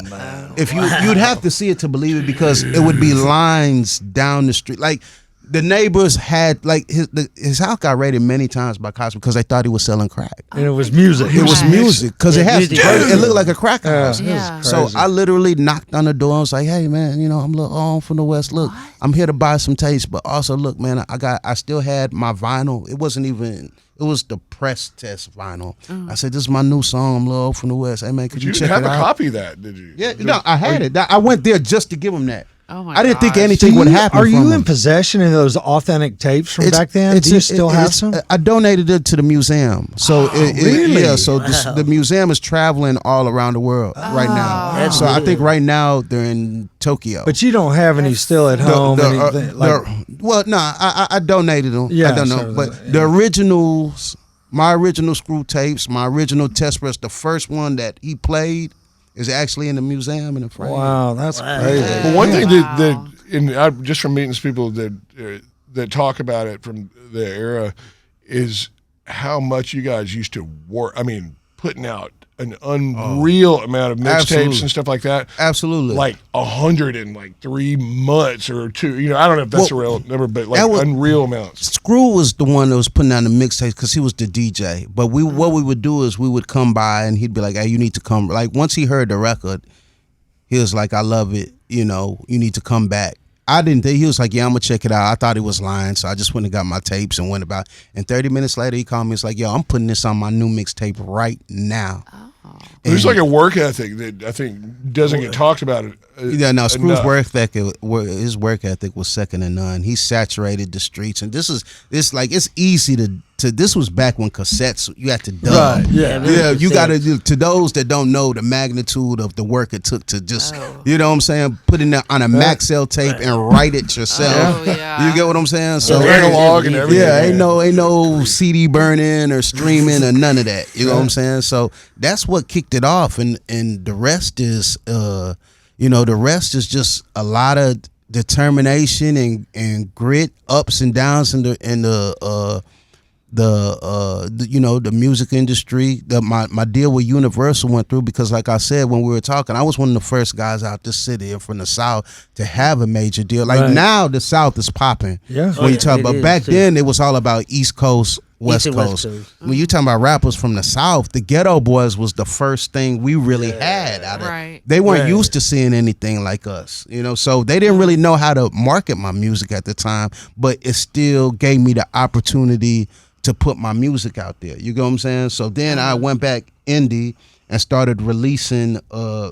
Speaker 4: if you'd have to see it to believe it, because it would be lines down the street, like. The neighbors had, like, his house got raided many times by cops because they thought he was selling crack.
Speaker 2: And it was music.
Speaker 4: It was music because it looked like a crack house. So I literally knocked on the door and was like, "Hey man, you know, I'm from the West. Look, I'm here to buy some tapes, but also look, man, I still had my vinyl. It wasn't even. It was the press test vinyl. I said, "This is my new song. I'm Lil from the West. Hey man, could you check it out?"
Speaker 5: You didn't have a copy of that, did you?
Speaker 4: Yeah, no, I had it. I went there just to give him that. Oh my I didn't think anything would happen.
Speaker 2: Are you in possession of those authentic tapes from back then? Do you still have some?
Speaker 4: I donated it to the museum. So
Speaker 2: really?
Speaker 4: So the museum is traveling all around the world right now. So I think right now they're in Tokyo.
Speaker 2: But you don't have any still at home?
Speaker 4: Well, no, I donated them.
Speaker 2: Yeah,
Speaker 4: I don't know, but the originals, my original Screw tapes, my original test press, the first one that he played. Is actually in the museum in the frame.
Speaker 2: Wow, that's crazy.
Speaker 5: But one thing that just from meeting people that talk about it from the era is how much you guys used to work. I mean, putting out an unreal amount of mixtapes and stuff like that.
Speaker 4: Absolutely.
Speaker 5: Like 100 in like 3 months or 2. You know, I don't know if that's a real number, but like unreal amounts.
Speaker 4: Screw was the one that was putting down the mixtapes because he was the DJ. But what we would do is we would come by and he'd be like, "Hey, you need to come." Like once he heard the record, he was like, "I love it. You know, you need to come back." I didn't think he was like, "Yeah, I'm gonna check it out." I thought he was lying, so I just went and got my tapes and went about. And 30 minutes later, he called me. It's like, "Yo, I'm putting this on my new mixtape right now."
Speaker 5: There's like a work ethic that I think doesn't get talked about.
Speaker 4: Screw's work ethic was second to none. He saturated the streets, and it's easy to. This was back when cassettes you had to dub.
Speaker 2: Right. Yeah.
Speaker 4: You got to do, to those that don't know the magnitude of the work it took to just you know what I'm saying, put it on a Maxell tape and write it yourself.
Speaker 6: Oh, yeah.
Speaker 4: You get what I'm saying? So
Speaker 5: analog and everything.
Speaker 4: Yeah, ain't no CD burning or streaming or none of that. You know what I'm saying? So that's what kicked it off, and the rest is just a lot of determination and grit, ups and downs in the music industry. My deal with Universal went through because, like I said when we were talking, I was one of the first guys out this city from the South to have a major deal. Like now the South is popping.
Speaker 2: Yeah.
Speaker 4: When you talk about back then, it was all about East Coast, West Coast. When you talking about rappers from the South, the Ghetto Boys was the first thing we really had out of.
Speaker 6: Right.
Speaker 4: They weren't used to seeing anything like us, so they didn't really know how to market my music at the time, but it still gave me the opportunity to put my music out there. You know what I'm saying? So then I went back indie and started releasing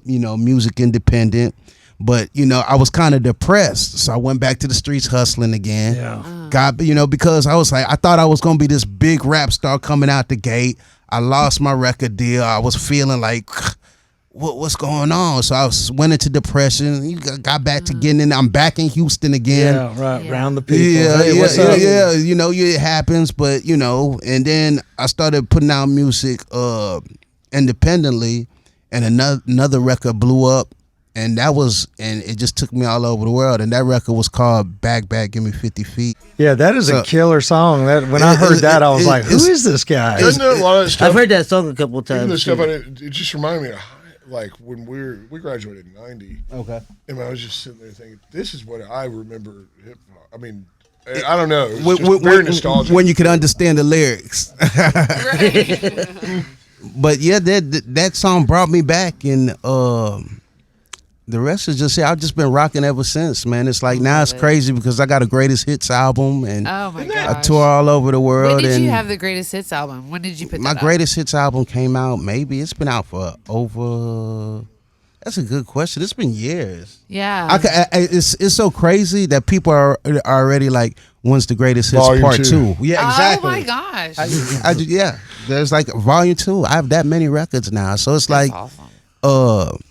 Speaker 4: music independent. But, I was kind of depressed. So I went back to the streets hustling again. Yeah. Because I was like, I thought I was going to be this big rap star coming out the gate. I lost my record deal. I was feeling like, what's going on? So I went into depression. Got back to getting in. I'm back in Houston again.
Speaker 2: Yeah, right. Yeah. Around the people.
Speaker 4: Yeah. It happens. But, and then I started putting out music independently, and another record blew up. And it just took me all over the world. And that record was called Back, Give Me 50 Feet.
Speaker 2: Yeah, that is a killer song. When I heard that, I was like, who is this guy?
Speaker 5: Isn't it a lot of stuff?
Speaker 3: I've heard that song a couple of times.
Speaker 5: Even the stuff it just reminded me of, like, when we graduated in 90.
Speaker 4: Okay.
Speaker 5: And I was just sitting there thinking, this is what I remember hip hop. I mean, I don't know. It's very nostalgic.
Speaker 4: When you could understand the lyrics. But yeah, that song brought me back, and the rest is just, I've just been rocking ever since, man. It's like now it's crazy because I got a greatest hits album, and I tour all over the world.
Speaker 6: When did you have the greatest hits album? When did you put that
Speaker 4: my
Speaker 6: out?
Speaker 4: greatest hits album came out, it's been out for over. That's a good question. It's been years.
Speaker 6: Yeah.
Speaker 4: It's so crazy that people are already like, when's the greatest hits
Speaker 5: Volume
Speaker 4: part
Speaker 5: 2?
Speaker 4: Yeah, exactly.
Speaker 6: Oh my gosh.
Speaker 4: Yeah. There's like volume 2. I have that many records now, so it's
Speaker 6: That's
Speaker 4: like,
Speaker 6: awesome.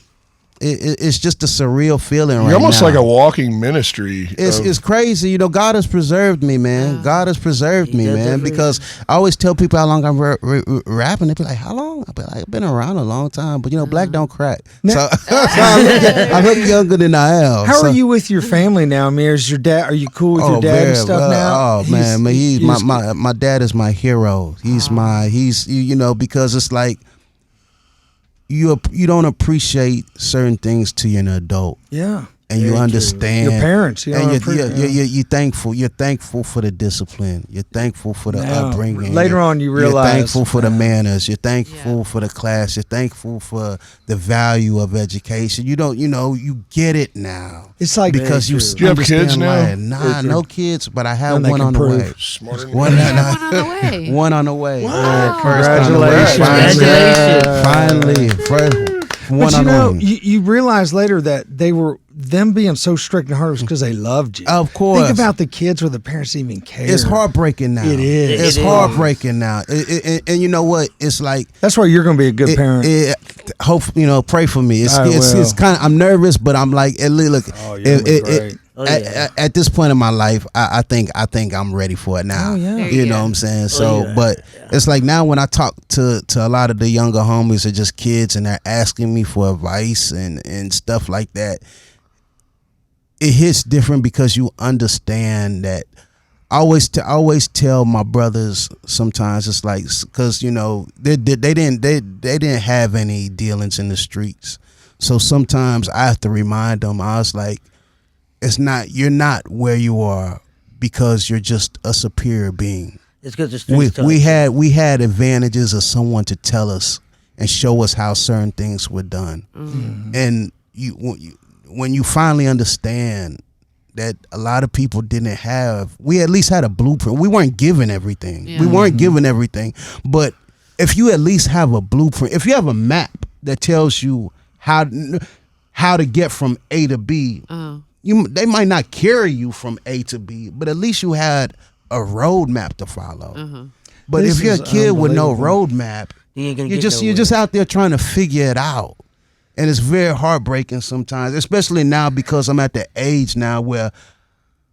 Speaker 4: It's just a surreal feeling right now.
Speaker 5: You're almost like a walking ministry.
Speaker 4: It's crazy. God has preserved me, man.
Speaker 6: Yeah.
Speaker 4: God has preserved me, man, because I always tell people how long I'm rapping. They be like, how long? I be like, I've been around a long time, but black don't crack. So I look younger than I am.
Speaker 2: How are you with your family now, Amir? Is your dad? Are you cool with your dad and stuff now?
Speaker 4: Oh man, he's my dad is my hero. He's because it's like, you don't appreciate certain things till you're an adult. Yeah. And you understand
Speaker 2: your parents,
Speaker 4: you're thankful. You're thankful for the discipline. You're thankful for the upbringing.
Speaker 2: Later on, you realize
Speaker 4: you're thankful for the manners. You're thankful for the class. You're thankful for the value of education. You get it now.
Speaker 2: It's like
Speaker 4: because you
Speaker 5: do you have kids now?
Speaker 4: Nah, no kids, but I have one on the way.
Speaker 5: Smarter than
Speaker 6: One on the way.
Speaker 4: One on the way.
Speaker 6: Wow.
Speaker 4: Congratulations! Finally.
Speaker 2: But you realize later that them being so strict and hard was because they loved you.
Speaker 4: Of course.
Speaker 2: Think about the kids where the parents didn't even care.
Speaker 4: It's heartbreking now.
Speaker 2: It is.
Speaker 4: It's heartbreaking now. And you know what? It's like,
Speaker 2: that's why you're going to be a good parent.
Speaker 4: Hope pray for me. It's kind of, I'm nervous, but I'm like, look.
Speaker 2: Great.
Speaker 4: At this point in my life, I think I'm ready for it now.
Speaker 2: Oh, yeah.
Speaker 4: You know what I'm saying? So, but it's like now when I talk to a lot of the younger homies or just kids, and they're asking me for advice and stuff like that, it hits different because you understand that. I always tell my brothers sometimes, it's like, because they didn't have any dealings in the streets, so sometimes I have to remind them. I was like, you're not where you are because you're just a superior being.
Speaker 3: It's because the streets
Speaker 4: we had advantages of someone to tell us and show us how certain things were done. Mm-hmm. And when you finally understand that a lot of people didn't have, we at least had a blueprint. We weren't given everything. Yeah. We weren't given everything. But if you at least have a blueprint, if you have a map that tells you how to get from A to B, they might not carry you from A to B, but at least you had a roadmap to follow. Uh-huh. But if you're a kid with no roadmap, you're just out there trying to figure it out. And it's very heartbreaking sometimes, especially now because I'm at the age now where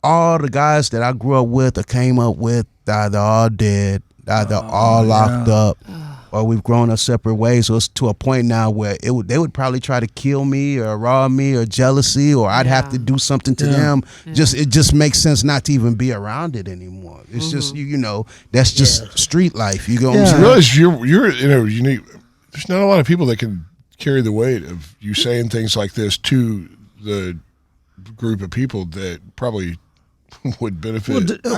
Speaker 4: all the guys that I grew up with or came up with, either all dead, either all locked up, or we've grown our separate ways. So it's to a point now where they would probably try to kill me or rob me or jealousy, or I'd have to do something to them. Yeah. It just makes sense not to even be around it anymore. It's just that's just street life. You go.
Speaker 5: You realize you're unique. There's not a lot of people that can carry the weight of you saying things like this to the group of people that probably would benefit.
Speaker 4: The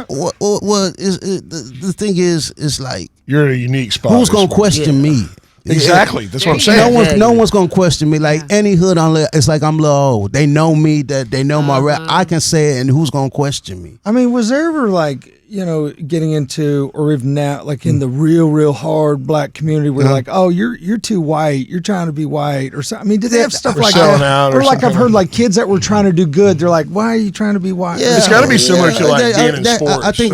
Speaker 4: thing is like
Speaker 5: you're in a unique spot.
Speaker 4: Who's gonna question me?
Speaker 5: Exactly. That's what I'm saying.
Speaker 4: No one's gonna question me. Like any hood on it, it's like I'm Lil'O. They know me. That they know my rap. I can say it, and who's gonna question me?
Speaker 2: I mean, was there ever like getting into, or even now, like in the real hard black community, where like, oh, you're too white. You're trying to be white, or something. I mean, did they have stuff like that? Or like I've heard like kids that were trying to do good. They're like, why are you trying to be white?
Speaker 5: Yeah, it's got to be similar to like being in sports.
Speaker 4: I think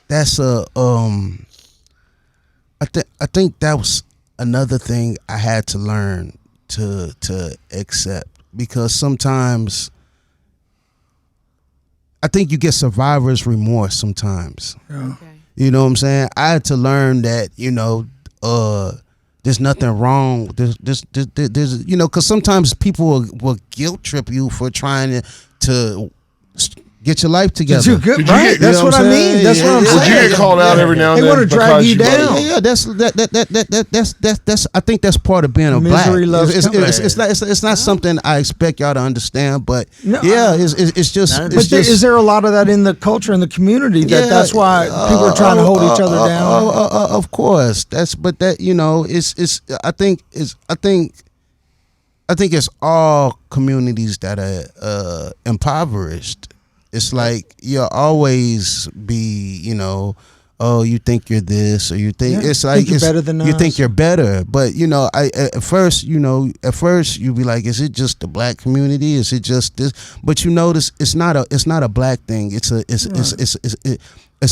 Speaker 4: that's a I think that was another thing I had to learn to accept, because sometimes I think you get survivor's remorse sometimes.
Speaker 2: Yeah.
Speaker 6: Okay.
Speaker 4: You know what I'm saying? I had to learn that, there's nothing wrong. There's because sometimes people will guilt trip you for trying to get your life together.
Speaker 2: Did you get right? That's what I mean. That's what I'm saying.
Speaker 5: Would you get called out every now and then?
Speaker 2: They want to drag you down.
Speaker 4: Yeah, that's I think that's part of being a black. It's not something I expect y'all to understand, but it's just.
Speaker 2: But is there a lot of that in the culture, in the community, that's why people are trying to hold each other down?
Speaker 4: Of course, I think it's all communities that are impoverished. It's like you'll always be, oh, you think you're this, or you think it's like
Speaker 2: you're better than
Speaker 4: you
Speaker 2: us.
Speaker 4: think you're better. But at first you be like, is it just the black community? Is it just this? But you notice it's not a black thing. It's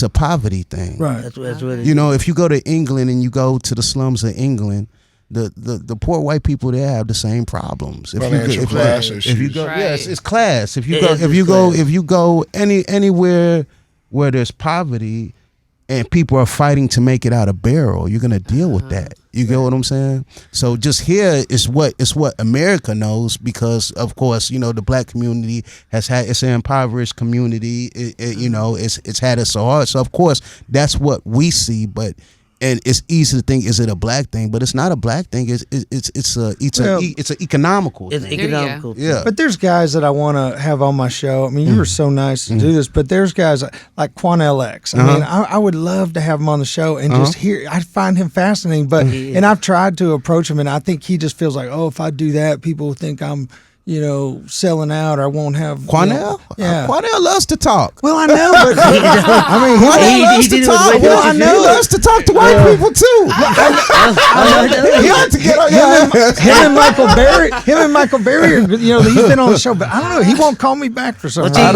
Speaker 4: a poverty thing.
Speaker 2: Right.
Speaker 3: That's what it is.
Speaker 4: If you go to England and you go to the slums of England, the poor white people there have the same problems. If you go,
Speaker 6: Right.
Speaker 4: yes, it's class. If you go anywhere where there's poverty and people are fighting to make it out of barrel, you're gonna deal with that. You get what I'm saying? So just here is what America knows, because of course the black community it's an impoverished community. It's had it so hard. So of course that's what we see, but. And it's easy to think, is it a black thing? But it's not a black thing. It's an economical thing.
Speaker 3: It's economical.
Speaker 4: Yeah.
Speaker 2: But there's guys that I want to have on my show. I mean, you were so nice to do this, but there's guys like Quan LX. I mean, I would love to have him on the show and just hear. I find him fascinating, but and I've tried to approach him, and I think he just feels like, oh, if I do that, people will think I'm selling out, or I won't have.
Speaker 4: Quanell?
Speaker 2: Yeah.
Speaker 4: Quanell loves to talk.
Speaker 2: Well, I know, but I mean,
Speaker 4: Quanell loves to talk.
Speaker 2: Well, I know.
Speaker 4: He loves to talk to white people too. He likes to get on.
Speaker 2: Him and Michael Berry, he's been on the show, but I don't know. He won't call me back for some reason.
Speaker 4: I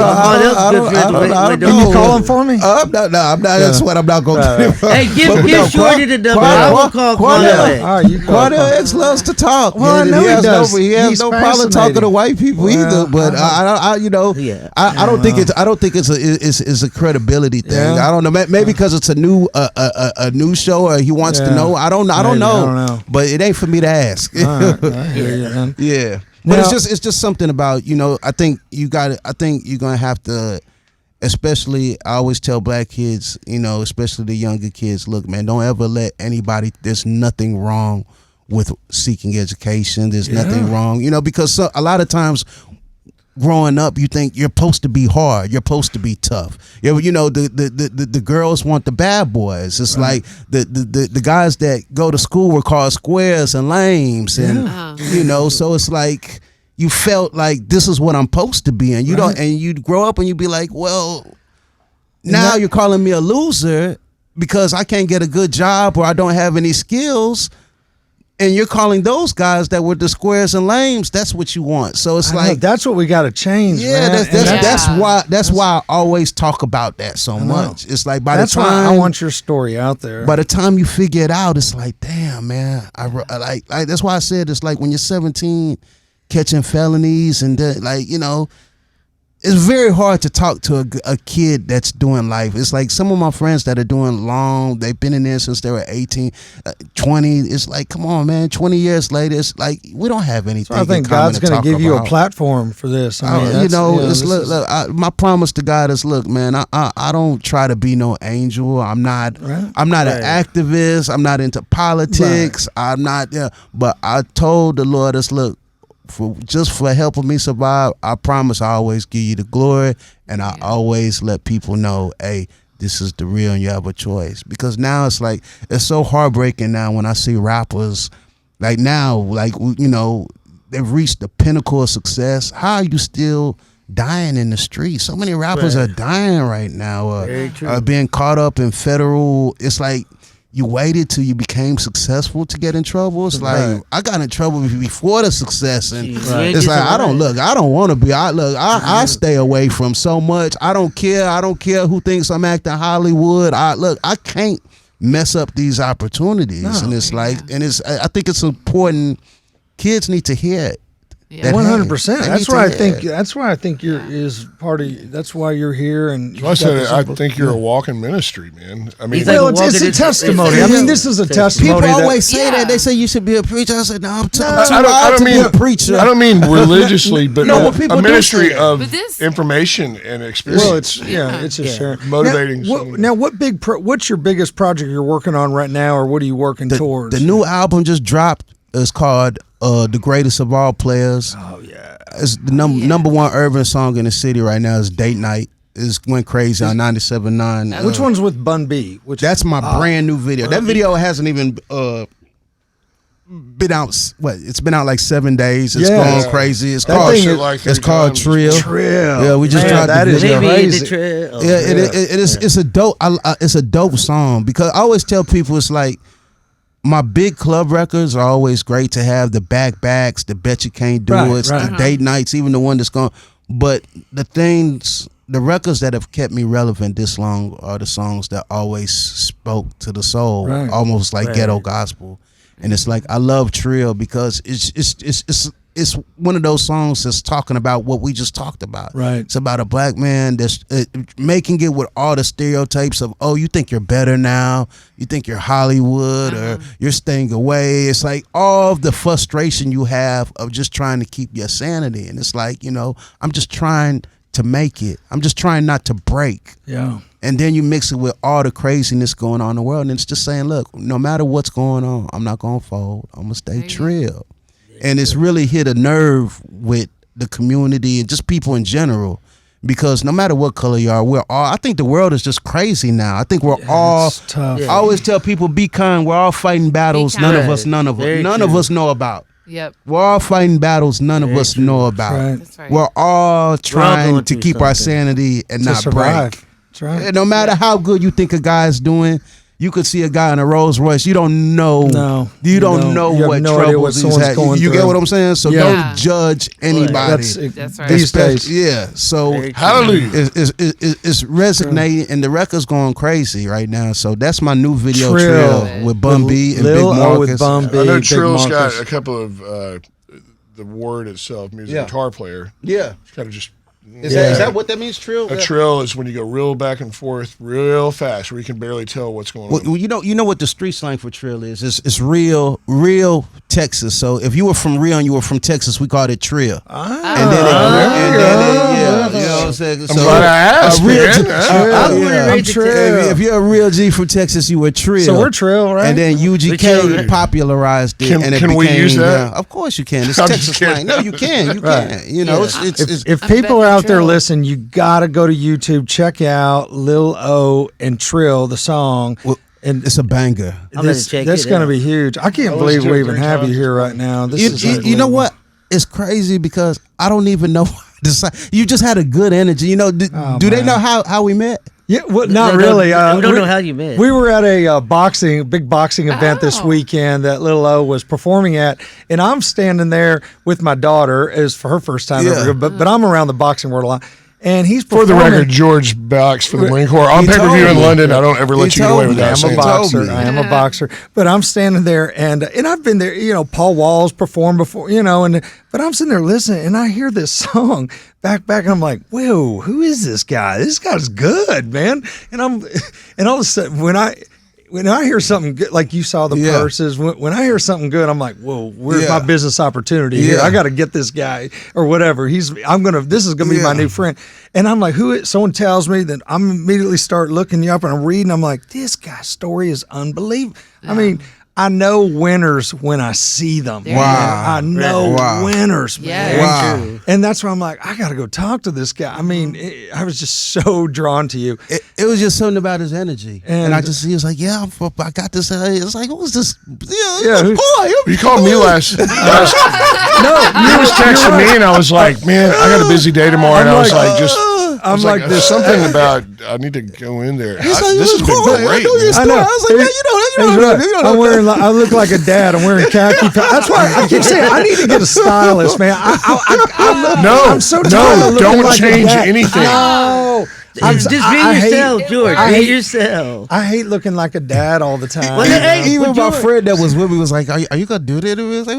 Speaker 4: don't know.
Speaker 2: Can you call him for me?
Speaker 4: No, I'm not. That's what I'm not going to do.
Speaker 3: Hey, give Shorty the number. I will call Quanell.
Speaker 2: All right, you call
Speaker 4: Quanell X loves to talk.
Speaker 2: Well, I know he does.
Speaker 4: He has no problem talking to white people either, but I don't think it's a credibility thing.
Speaker 2: Yeah.
Speaker 4: I don't know. Maybe because it's a new show, or he wants to know. I don't know. But it ain't for me to ask.
Speaker 2: Right, I hear you, man.
Speaker 4: Yeah, but it's just something about I think you're gonna have to. Especially, I always tell black kids, especially the younger kids, look, man, don't ever let anybody. There's nothing wrong with seeking education. There's nothing wrong, because a lot of times growing up, you think you're supposed to be hard, you're supposed to be tough. The girls want the bad boys. It's like the guys that go to school were called squares and lames, and so it's like you felt like this is what I'm supposed to be, and you don't, and you grow up and you be like, well, now you're calling me a loser because I can't get a good job or I don't have any skills. And you're calling those guys that were the squares and lames. That's what you want. So it's like
Speaker 2: that's what we got to change.
Speaker 4: Yeah,
Speaker 2: man.
Speaker 4: that's why I always talk about that so much. It's like
Speaker 2: that's why I want your story out there.
Speaker 4: By the time you figure it out, it's like, damn, man. I like that's why I said it's like when you're 17, catching felonies and it's very hard to talk to a kid that's doing life. It's like some of my friends that are doing they've been in there since they were 18, 20. It's like, come on, man, 20 years later, it's like, we don't have anything.
Speaker 2: So I think God's going to give you a platform for this.
Speaker 4: My promise to God is, look, man, I don't try to be no angel. I'm not an activist. I'm not into politics. I'm not, but I told the Lord, look, for helping me survive. I promise I always give you the glory, and I always let people know, hey, this is the real, and you have a choice. Because now it's like, it's so heartbreaking now when I see rappers like now, like, you know, they've reached the pinnacle of success. How are you still dying in the street? So many rappers are dying right now, are being caught up in federal. It's like, you waited till you became successful to get in trouble. It's like, I got in trouble before the success, and it's like, I don't want to be. I stay away from so much. I don't care who thinks I'm acting Hollywood. I can't mess up these opportunities, and it's like, I think it's important. Kids need to hear it.
Speaker 2: 100%. That's why I think you're is part of. That's why you're here. And
Speaker 5: I think you're a walking ministry, man. I mean,
Speaker 2: it's a testimony. I mean, this is a testimony.
Speaker 4: People always say that. They say you should be a preacher. I said, no, I'm too
Speaker 5: I don't mean
Speaker 4: a preacher.
Speaker 5: I don't mean religiously, but a ministry of
Speaker 6: this,
Speaker 5: information and experience.
Speaker 2: Well, it's just sharing,
Speaker 5: motivating.
Speaker 2: Now, what's your biggest project you're working on right now, or what are you working towards?
Speaker 4: The new album just dropped. It's called The Greatest of All Players.
Speaker 2: Oh, yeah.
Speaker 4: It's the number one urban song in the city right now is Date Night. It went crazy on 97.9.
Speaker 2: Which one's with Bun B?
Speaker 4: That's my brand new video. That video hasn't even been out. It's been out like 7 days. It's going crazy. It's called Trill. Yeah, we just dropped the video. It's a dope. It's a dope song, because I always tell people, it's like, my big club records are always great to have, the back-backs, the Bet You Can't Do It, the Date Nights, even the one that's gone. But the records that have kept me relevant this long are the songs that always spoke to the soul, almost like ghetto gospel. And it's like, I love Trill because it's one of those songs that's talking about what we just talked about.
Speaker 2: Right.
Speaker 4: It's about a black man that's making it with all the stereotypes of, oh, you think you're better now, you think you're Hollywood, or you're staying away. It's like all of the frustration you have of just trying to keep your sanity. And it's like, you know, I'm just trying to make it. I'm just trying not to break.
Speaker 2: Yeah.
Speaker 4: And then you mix it with all the craziness going on in the world, and it's just saying, look, no matter what's going on, I'm not going to fold. I'm going to stay trill. And it's really hit a nerve with the community and just people in general, because no matter what color you are, I think the world is just crazy now. I think we're all tough. I always tell people, be kind. We're all fighting battles none of us know about.
Speaker 6: Yep.
Speaker 4: We're all fighting battles none of us know about.
Speaker 6: That's right.
Speaker 4: We're all trying to keep our sanity and not
Speaker 2: survive.
Speaker 4: break.
Speaker 2: That's right.
Speaker 4: And no matter how good you think a guy is doing, you could see a guy in a Rolls Royce. You don't know.
Speaker 2: No,
Speaker 4: you don't know what troubles he's had. You get what I'm saying? So don't judge anybody.
Speaker 6: That's right.
Speaker 2: These days.
Speaker 4: Yeah. So
Speaker 5: hallelujah.
Speaker 4: It's resonating, and the record's going crazy right now. So that's my new video, Trill, with Bun B and Big Marcus.
Speaker 2: With Bun B,
Speaker 5: I know Trill's got a couple of the word itself, music guitar player.
Speaker 4: Yeah.
Speaker 5: It's kind of just.
Speaker 4: Is that what that means, trill?
Speaker 5: A trill is when you go real back and forth, real fast, where you can barely tell what's going on.
Speaker 4: Well, you know what the street slang for trill is? It's real Texas. So if you were from Rio and you were from Texas, we called it trill. You know what I'm saying?
Speaker 5: I'm glad I asked,
Speaker 4: If you're a real G from Texas, you were trill.
Speaker 2: So we're trill, right?
Speaker 4: And then UGK popularized it.
Speaker 5: Can we use that?
Speaker 4: Of course you can. It's Texas slang. No, you can. You can. You know,
Speaker 2: if people are out there listening, you gotta go to YouTube, check out Lil'O and Trill, the song.
Speaker 4: And it's a banger.
Speaker 2: That's going to be huge. I can't believe we even have you here right now.
Speaker 4: You know what? It's crazy because I don't even know. You just had a good energy. You know, do they know how we met?
Speaker 2: Yeah, well, not really.
Speaker 3: We don't know how you met.
Speaker 2: We were at a big boxing event this weekend that Lil'O was performing at, and I'm standing there with my daughter as for her first time ever, but I'm around the boxing world a lot. And he's performing. For the
Speaker 5: record, George boxed for the Marine Corps on pay-per-view in London. I don't ever let you get away with that.
Speaker 2: I am a boxer. But I'm standing there, and I've been there. You know, Paul Walls performed before. You know, but I'm sitting there listening, and I hear this song back, and I'm like, whoa, who is this guy? This guy's good, man. And all of a sudden when I hear something good, like you saw the purses, when I hear something good, I'm like, whoa, where's my business opportunity here? I got to get this guy or whatever. This is going to be my new friend. And I'm like, someone tells me that I'm immediately start looking you up and I'm reading. I'm like, this guy's story is unbelievable. Yeah. I mean, I know winners when I see them.
Speaker 4: Wow.
Speaker 2: I know winners, man.
Speaker 6: Yeah.
Speaker 4: Wow.
Speaker 2: And that's why I'm like, I got to go talk to this guy. I mean, I was just so drawn to you.
Speaker 4: It was just something about his energy, and I just he was like, "Yeah, I got this." It's like, "Who's this?" Yeah, boy.
Speaker 5: You called me last. No, you was texting me, and I was like, "Man, I got a busy day tomorrow," and I was like, "Just."
Speaker 2: I'm like,
Speaker 5: there's something about I need to go in there. This has been great.
Speaker 2: I know. I was like, I'm wearing. I look like a dad. I'm wearing khaki. That's why I keep saying I need to get a stylist, man. I'm so tired of looking
Speaker 5: don't
Speaker 2: like
Speaker 5: change
Speaker 2: a dad.
Speaker 5: anything.
Speaker 2: No.
Speaker 3: Just be yourself, George. Be yourself.
Speaker 2: I hate looking like a dad all the time.
Speaker 4: Even my friend that was with me was like, "Are you gonna do that?" It was like,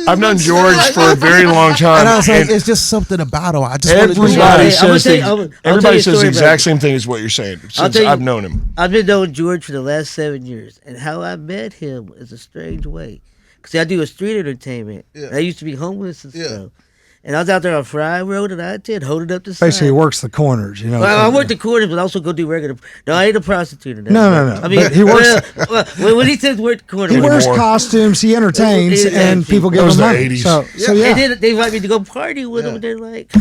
Speaker 5: I've known George for a very long time,
Speaker 4: and I was like, "It's just something about him." I just
Speaker 5: everybody says
Speaker 3: everybody
Speaker 5: says the exact same thing as what you're saying. Since I've known him,
Speaker 3: I've been knowing George for the last 7 years, and how I met him is a strange way. Cause I do a street entertainment. Yeah. I used to be homeless and stuff. And I was out there on Fry Road and I-10 holding up the sign.
Speaker 2: Basically, he works the corners, you know.
Speaker 3: Well, I work the corners, but I also go do regular. No, I ain't a prostitute.
Speaker 2: No.
Speaker 3: I mean,
Speaker 2: but he works.
Speaker 3: When he says work the corner,
Speaker 2: He wears costumes. He entertains, and people give him money.
Speaker 5: 80s.
Speaker 2: So yeah.
Speaker 3: And then they invite me to go party with them, and they're like,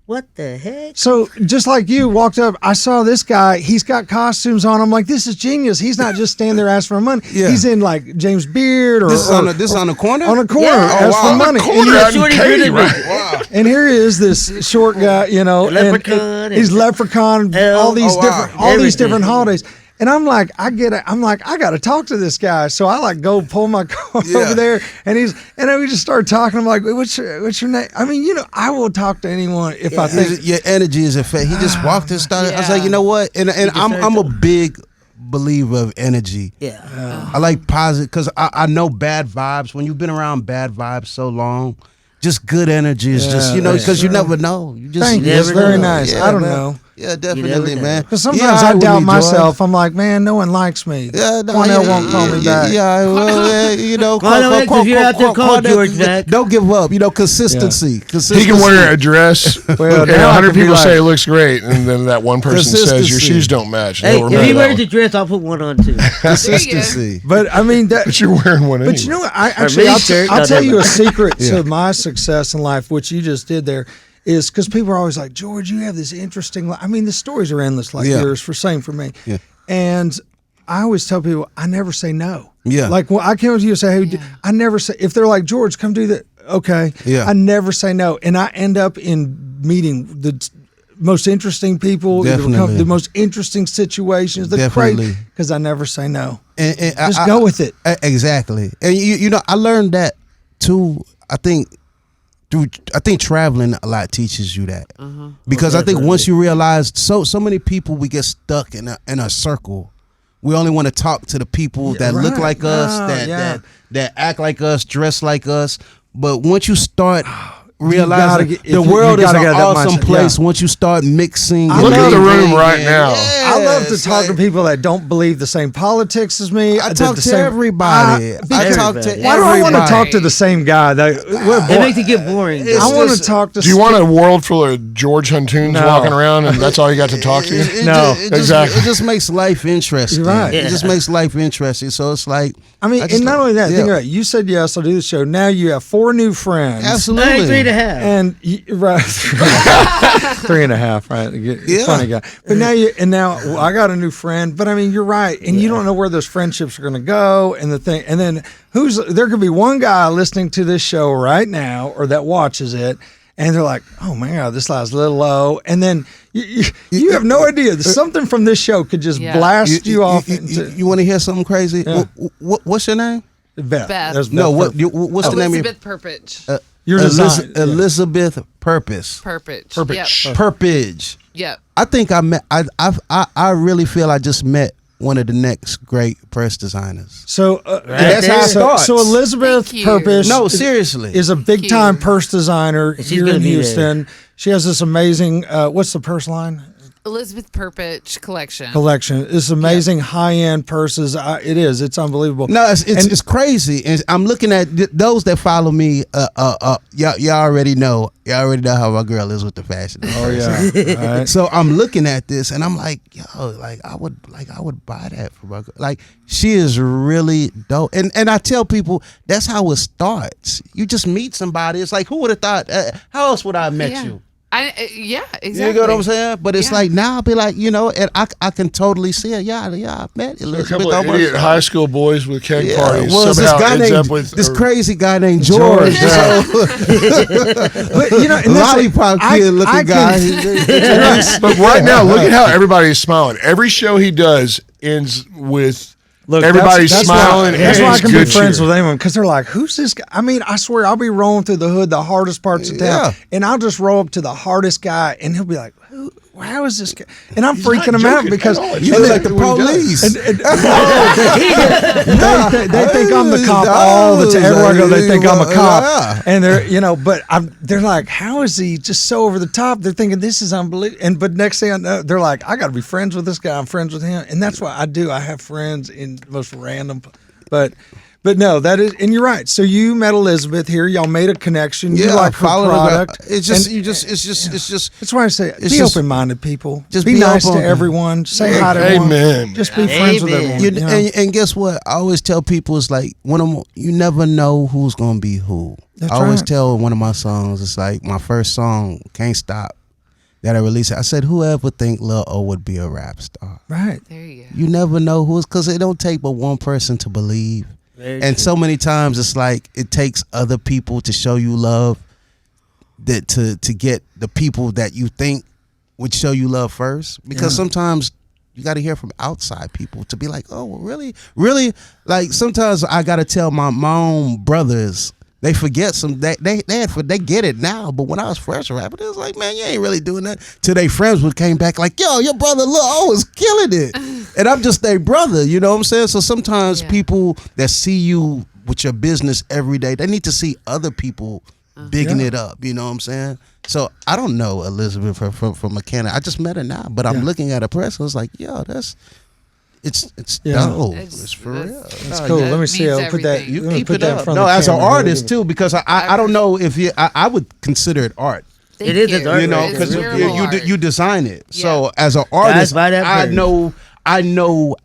Speaker 3: "What the heck?"
Speaker 2: So just like you walked up, I saw this guy. He's got costumes on. I'm like, this is genius. He's not just standing there asking for money.
Speaker 4: Yeah.
Speaker 2: He's in like James Beard or
Speaker 4: this is on the corner.
Speaker 2: On the corner,
Speaker 3: Yeah.
Speaker 2: asking for money.
Speaker 3: Shorty,
Speaker 4: Wow.
Speaker 2: And here he is, this short guy, you know,
Speaker 3: Leprechaun
Speaker 2: he's Leprechaun, all these different holidays. And I'm like, I got to talk to this guy. So I like go pull my car over there, and then we just started talking. I'm like, what's your name? I mean, you know, I will talk to anyone if I think
Speaker 4: your energy is infectious. He just walked and started. I was like, you know what? And I'm a big believer of energy.
Speaker 3: Yeah.
Speaker 4: I like positive because I know bad vibes. When you've been around bad vibes so long, just good energy is just, you know, because you never know. You just
Speaker 2: thank you. It's very nice.
Speaker 4: Yeah,
Speaker 2: I don't
Speaker 4: man.
Speaker 2: know.
Speaker 4: Yeah, definitely, man.
Speaker 2: Because sometimes I doubt myself. I'm like, man, no one likes me.
Speaker 4: Yeah, no,
Speaker 2: Cornell won't call me back.
Speaker 4: Yeah, well, you know, don't give up. You know, consistency.
Speaker 5: He can wear a dress.
Speaker 2: Well,
Speaker 5: and 100 people say it looks great, and then that one person says your shoes don't match.
Speaker 3: Hey, if he wears the dress, I'll put one on too.
Speaker 4: Consistency.
Speaker 2: But I mean,
Speaker 5: but you're wearing one anyway.
Speaker 2: But you know what? I'll tell you a secret to my success in life, which you just did there. Is because people are always like, George, you have this interesting life. I mean, the stories are endless like yours, same for me. Yeah. And I always tell people, I never say no.
Speaker 4: Yeah.
Speaker 2: Like, when I came up to you and say, hey, I never say, if they're like, George, come do that. Okay.
Speaker 4: Yeah.
Speaker 2: I never say no. And I end up in meeting the most interesting people, the most interesting situations, because I never say no.
Speaker 4: And
Speaker 2: just go with it.
Speaker 4: Exactly. And you know, I learned that too, I think traveling a lot teaches you that, because I think once you realize so many people, we get stuck in a circle. We only want to talk to the people that look like us, that act like us, dress like us. But once you start realizing the world is an awesome place, once you start mixing.
Speaker 5: Look at the room right now.
Speaker 2: I love to talk to people that don't believe the same politics as me.
Speaker 4: I talk to everybody.
Speaker 2: Why do I want to talk to the same guy?
Speaker 3: It makes it get boring.
Speaker 2: I want to talk to.
Speaker 5: Do you want a world full of George Huntoons walking around, and that's all you got to talk to?
Speaker 4: Exactly. It just makes life interesting.
Speaker 2: You're right.
Speaker 4: It just makes life interesting. So it's like,
Speaker 2: I mean, and not only that, think about it. You said yes, I'll do the show. Now you have 4 new friends.
Speaker 4: Absolutely.
Speaker 3: 3.5.
Speaker 2: And right, 3.5, right? Funny guy. But now I got a new friend. But I mean, you're right, and you don't know where those friendships are going to go, and and then there could be one guy listening to this show right now, or that watches it, and they're like, oh my God, this guy's Lil'O, and then you have no idea. Something from this show could just blast you off.
Speaker 4: You want to hear something crazy? Yeah. What's your name?
Speaker 2: Beth.
Speaker 4: No, what's the name?
Speaker 6: Elizabeth Purpich.
Speaker 4: Elizabeth Purpich.
Speaker 6: Purpich.
Speaker 4: Purpich.
Speaker 6: Yep.
Speaker 4: I think I really feel I just met one of the next great press designers.
Speaker 2: So that's how it starts. So Elizabeth Purpich,
Speaker 4: no, seriously,
Speaker 2: is a big time purse designer here in Houston. She has this amazing. What's the purse line?
Speaker 6: Elizabeth Purpich collection.
Speaker 2: It's amazing high-end purses. It's unbelievable.
Speaker 4: No, it's crazy. And I'm looking at those that follow me. Y'all already know. Y'all already know how my girl is with the fashion.
Speaker 2: Oh yeah. All right.
Speaker 4: So I'm looking at this and I'm like, yo, I would buy that for my girl. Like, she is really dope. And I tell people that's how it starts. You just meet somebody. It's like, who would have thought? How else would I have met you?
Speaker 6: Exactly.
Speaker 4: You know what I'm saying? But it's like now I'll be like, and I can totally see it. Yeah, I met
Speaker 5: So a
Speaker 4: Elizabeth.
Speaker 5: couple of idiot high school boys with keg parties
Speaker 4: Well, it's
Speaker 5: somehow
Speaker 4: this guy
Speaker 5: ends up
Speaker 4: named
Speaker 5: with
Speaker 4: this crazy guy named George.
Speaker 2: But
Speaker 4: Lollipop kid looking guy.
Speaker 5: But right now, look at how everybody's smiling. Every show he does ends with everybody's smiling.
Speaker 2: That's why I can be
Speaker 5: good
Speaker 2: friends
Speaker 5: cheer.
Speaker 2: with anyone, because they're like, "Who's this guy?" I mean, I swear, I'll be rolling through the hood, the hardest parts of town, and I'll just roll up to the hardest guy, and he'll be like, "Who? How is this guy?" And I'm freaking him out because
Speaker 4: You look like the police.
Speaker 2: they think I'm the cop all the time. Everywhere I go, they think I'm a cop, and they're like, "How is he just so over the top?" They're thinking this is unbelievable. But next thing I know, they're like, "I got to be friends with this guy. I'm friends with him," and that's what I do. I have friends in the most random, but no, that is, and you're right. So you met Elizabeth here. Y'all made a connection. You like her product.
Speaker 4: It's just.
Speaker 2: That's why I say be
Speaker 4: just-
Speaker 2: open-minded, people.
Speaker 4: just
Speaker 2: be
Speaker 4: be
Speaker 2: nice to
Speaker 4: open.
Speaker 2: everyone. Say hi to everyone.
Speaker 5: Amen.
Speaker 2: Just be friends with
Speaker 3: Amen.
Speaker 2: everyone.
Speaker 4: And guess what? I always tell people it's like you never know who's gonna be who.
Speaker 2: That's
Speaker 4: I always
Speaker 2: right.
Speaker 4: tell one of my songs. It's like my first song, "Can't Stop," that I released. I said, "Whoever think Lil'O would be a rap star?"
Speaker 2: Right.
Speaker 6: There you go.
Speaker 4: You never know who's, because it don't take but one person to believe.
Speaker 3: Very
Speaker 4: And
Speaker 3: true.
Speaker 4: so many times it's like it takes other people to show you love, that to get the people that you think would show you love first. Because sometimes you got to hear from outside people to be like, oh, well, really. Like sometimes I got to tell my own brothers. They forget they get it now, but when I was fresh rapping, it was like, man, you ain't really doing that. Till they friends came back like, yo, your brother Lil'O is killing it, and I'm just their brother. You know what I'm saying? So sometimes people that see you with your business every day, they need to see other people bigging it up. You know what I'm saying? So I don't know Elizabeth from McKenna. I just met her now, but I'm looking at her press. I was like, yo, it's dope. It's for real.
Speaker 2: That's cool. Let me see. I'll put that.
Speaker 6: You
Speaker 2: let me
Speaker 4: Keep
Speaker 2: put
Speaker 4: it
Speaker 2: that in
Speaker 4: up.
Speaker 2: front
Speaker 4: No,
Speaker 2: of the
Speaker 4: as an
Speaker 2: camera.
Speaker 4: artist too, because I don't know if I would consider it art.
Speaker 6: Thank
Speaker 3: It is
Speaker 6: you.
Speaker 3: his art,
Speaker 4: You know,
Speaker 3: right?
Speaker 4: because
Speaker 3: It's
Speaker 6: real art.
Speaker 4: you design it.
Speaker 6: Yeah.
Speaker 4: So as an artist,
Speaker 3: buy that
Speaker 4: I
Speaker 3: first.
Speaker 4: know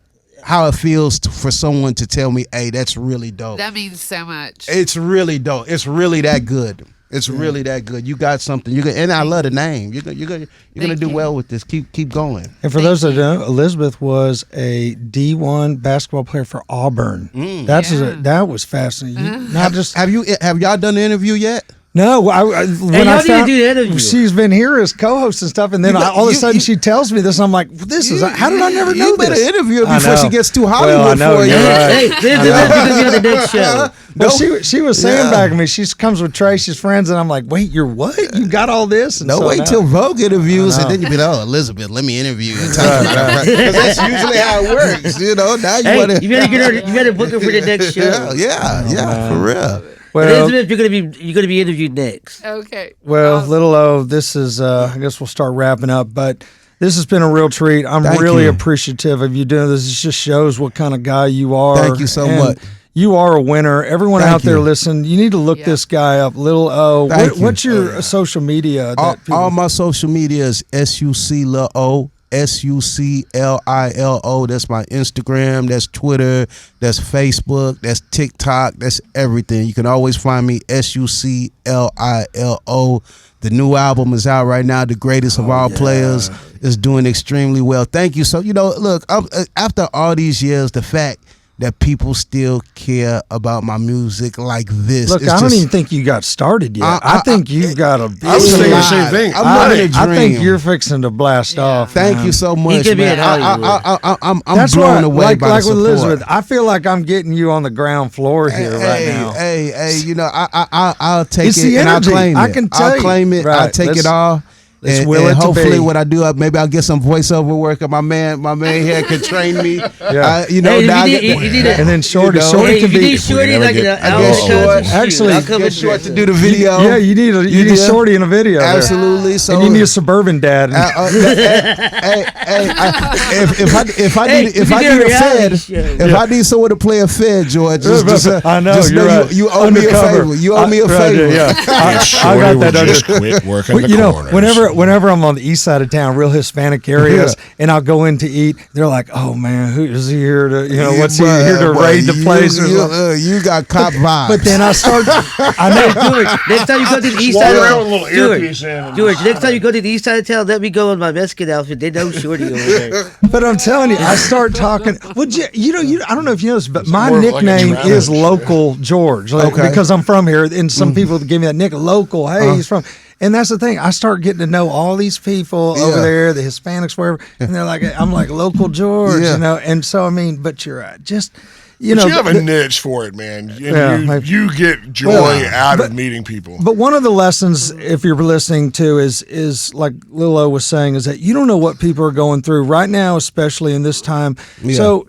Speaker 4: how it feels for someone to tell me, "Hey, that's really dope."
Speaker 6: That means so much.
Speaker 4: It's really dope. It's really that good. It's really that good. You got something. And I love the name. You're gonna
Speaker 6: Thank
Speaker 4: do
Speaker 6: you.
Speaker 4: well with this. Keep going.
Speaker 2: And for those that don't know, Elizabeth was a D1 basketball player for Auburn. That was fascinating. Not just
Speaker 4: Have y'all done the interview yet?
Speaker 2: no. When
Speaker 3: y'all
Speaker 2: I
Speaker 3: need to
Speaker 2: found
Speaker 3: do the interview.
Speaker 2: she's been here as co-host and stuff, and then all of a sudden she tells me this. I'm like, this is how did I never know
Speaker 4: You better
Speaker 2: this?
Speaker 4: interview her
Speaker 2: I
Speaker 4: before
Speaker 2: know.
Speaker 4: she gets too
Speaker 2: Well,
Speaker 4: Hollywood
Speaker 2: I know,
Speaker 4: for you.
Speaker 2: you're right.
Speaker 3: Hey, this is gonna be on the next show.
Speaker 2: Well, she was saying back to me, she comes with Trey, she's friends, and I'm like, wait, you're what? You got all this? And
Speaker 4: No,
Speaker 2: so
Speaker 4: wait
Speaker 2: now-
Speaker 4: till Vogue interviews, and then you be like, "Oh, Elizabeth, let me interview you." Because that's usually how it works, you know. Now you
Speaker 3: Hey,
Speaker 4: want
Speaker 3: you better get her. You better book her for the next show.
Speaker 4: yeah, for real.
Speaker 2: Well,
Speaker 3: Elizabeth, you're gonna be interviewed next.
Speaker 6: Okay.
Speaker 2: Well,
Speaker 6: Awesome.
Speaker 2: Lil'O, this is, I guess we'll start wrapping up, but this has been a real treat. I'm
Speaker 4: Thank
Speaker 2: really
Speaker 4: you.
Speaker 2: appreciative of you doing this. It just shows what kind of guy you are.
Speaker 4: Thank you so
Speaker 2: And
Speaker 4: much.
Speaker 2: You are a winner. Everyone
Speaker 4: Thank
Speaker 2: out there
Speaker 4: you.
Speaker 2: listen, you need to look
Speaker 6: Yeah.
Speaker 2: this guy up, Lil'O.
Speaker 4: Thank you.
Speaker 2: What's your social media?
Speaker 4: All my social media is SUC Lil'O, SUCLILO. That's my Instagram, that's Twitter, that's Facebook, that's TikTok, that's everything. You can always find me SUCLILO. The new album is out right now. The Greatest of All Players is doing extremely well. Thank you. So, look, after all these years, the fact that people still care about my music like this.
Speaker 2: Look, I don't even think you got started yet. I think you've got a big
Speaker 5: I was thinking the
Speaker 4: live.
Speaker 5: same thing.
Speaker 4: I'm living a dream.
Speaker 2: I think you're fixing to blast off.
Speaker 4: Thank
Speaker 2: man.
Speaker 4: you so much,
Speaker 3: could be
Speaker 4: man.
Speaker 3: in Hollywood.
Speaker 4: I'm
Speaker 2: That's
Speaker 4: blown
Speaker 2: why,
Speaker 4: away
Speaker 2: like
Speaker 4: by the
Speaker 2: with
Speaker 4: support.
Speaker 2: Elizabeth, I feel like I'm getting you on the ground floor here right now.
Speaker 4: Hey, I'll take
Speaker 2: It's
Speaker 4: it
Speaker 2: the
Speaker 4: and I'll
Speaker 2: energy.
Speaker 4: claim it.
Speaker 2: I can tell
Speaker 4: I'll
Speaker 2: you.
Speaker 4: claim it.
Speaker 2: Right.
Speaker 4: I'll take
Speaker 2: Let's-
Speaker 4: it all.
Speaker 2: Let's
Speaker 4: and,
Speaker 2: will
Speaker 4: and
Speaker 2: it to
Speaker 4: hopefully
Speaker 2: be.
Speaker 4: what I do, maybe I'll get some voiceover work. And my man here can train me.
Speaker 2: Yeah.
Speaker 4: You know,
Speaker 3: Hey,
Speaker 4: now I
Speaker 3: you
Speaker 4: get-
Speaker 3: need a-
Speaker 2: And then Shorty,
Speaker 4: You know,
Speaker 2: Shorty
Speaker 3: Hey,
Speaker 2: can
Speaker 3: if you
Speaker 2: be.
Speaker 3: need Shorty
Speaker 5: never
Speaker 3: like
Speaker 5: get-
Speaker 3: an
Speaker 5: I
Speaker 3: hour
Speaker 4: get
Speaker 3: cousin,
Speaker 4: Short.
Speaker 3: shoot,
Speaker 2: Actually,
Speaker 3: I'll come
Speaker 4: get
Speaker 3: and
Speaker 4: Short
Speaker 3: dress
Speaker 4: to
Speaker 3: up.
Speaker 4: do the video.
Speaker 2: Yeah, you need
Speaker 4: do?
Speaker 2: Shorty in a video. there.
Speaker 4: Absolutely. So
Speaker 2: And you need a suburban dad.
Speaker 4: if I
Speaker 3: Hey,
Speaker 4: need if
Speaker 3: you
Speaker 4: I
Speaker 3: did a
Speaker 4: need a
Speaker 3: reality
Speaker 4: fed,
Speaker 3: show.
Speaker 4: if I need someone to play a fed, George,
Speaker 2: I know,
Speaker 4: just
Speaker 2: you're
Speaker 4: know
Speaker 2: right.
Speaker 4: you owe me a
Speaker 2: Undercover.
Speaker 4: favor. You owe me a
Speaker 2: Right,
Speaker 4: favor.
Speaker 2: yeah. I
Speaker 5: Shorty
Speaker 2: got
Speaker 5: would
Speaker 2: that under.
Speaker 5: just quit working
Speaker 2: Well,
Speaker 5: the
Speaker 2: you know,
Speaker 5: corners.
Speaker 2: whenever I'm on the east side of town, real Hispanic areas, and I'll go in to eat, they're like, "Oh man, who is he here to? You know, what's he here to raid the place or something?"
Speaker 4: You got cop vibes.
Speaker 2: But then I start. I know.
Speaker 3: George, next time you go to the east
Speaker 5: Walk
Speaker 3: side
Speaker 5: around
Speaker 3: of
Speaker 5: with a little
Speaker 3: George,
Speaker 5: earpiece in and
Speaker 3: George, next time you go to the east side of town, let me go in my Mexican outfit. They know Shorty over there.
Speaker 2: But I'm telling you, I start talking. Well, I don't know if you know this, but my
Speaker 5: more of like a
Speaker 2: nickname is
Speaker 5: Travis.
Speaker 2: Local George, like,
Speaker 4: Okay.
Speaker 2: because I'm from here, and some people give me that nick, Local. Hey, he's from. And that's the thing. I start getting to know all these people over there, the Hispanics, wherever, and they're like, I'm like Local George,
Speaker 4: Yeah.
Speaker 2: you know. And so I mean, but you're right. Just
Speaker 5: But you have a niche for it, man. And
Speaker 2: Yeah,
Speaker 5: you,
Speaker 2: maybe.
Speaker 5: you get joy out of meeting people.
Speaker 2: But one of the lessons, if you're listening to, is like Lil'O was saying, is that you don't know what people are going through right now, especially in this time.
Speaker 4: Yeah.
Speaker 2: So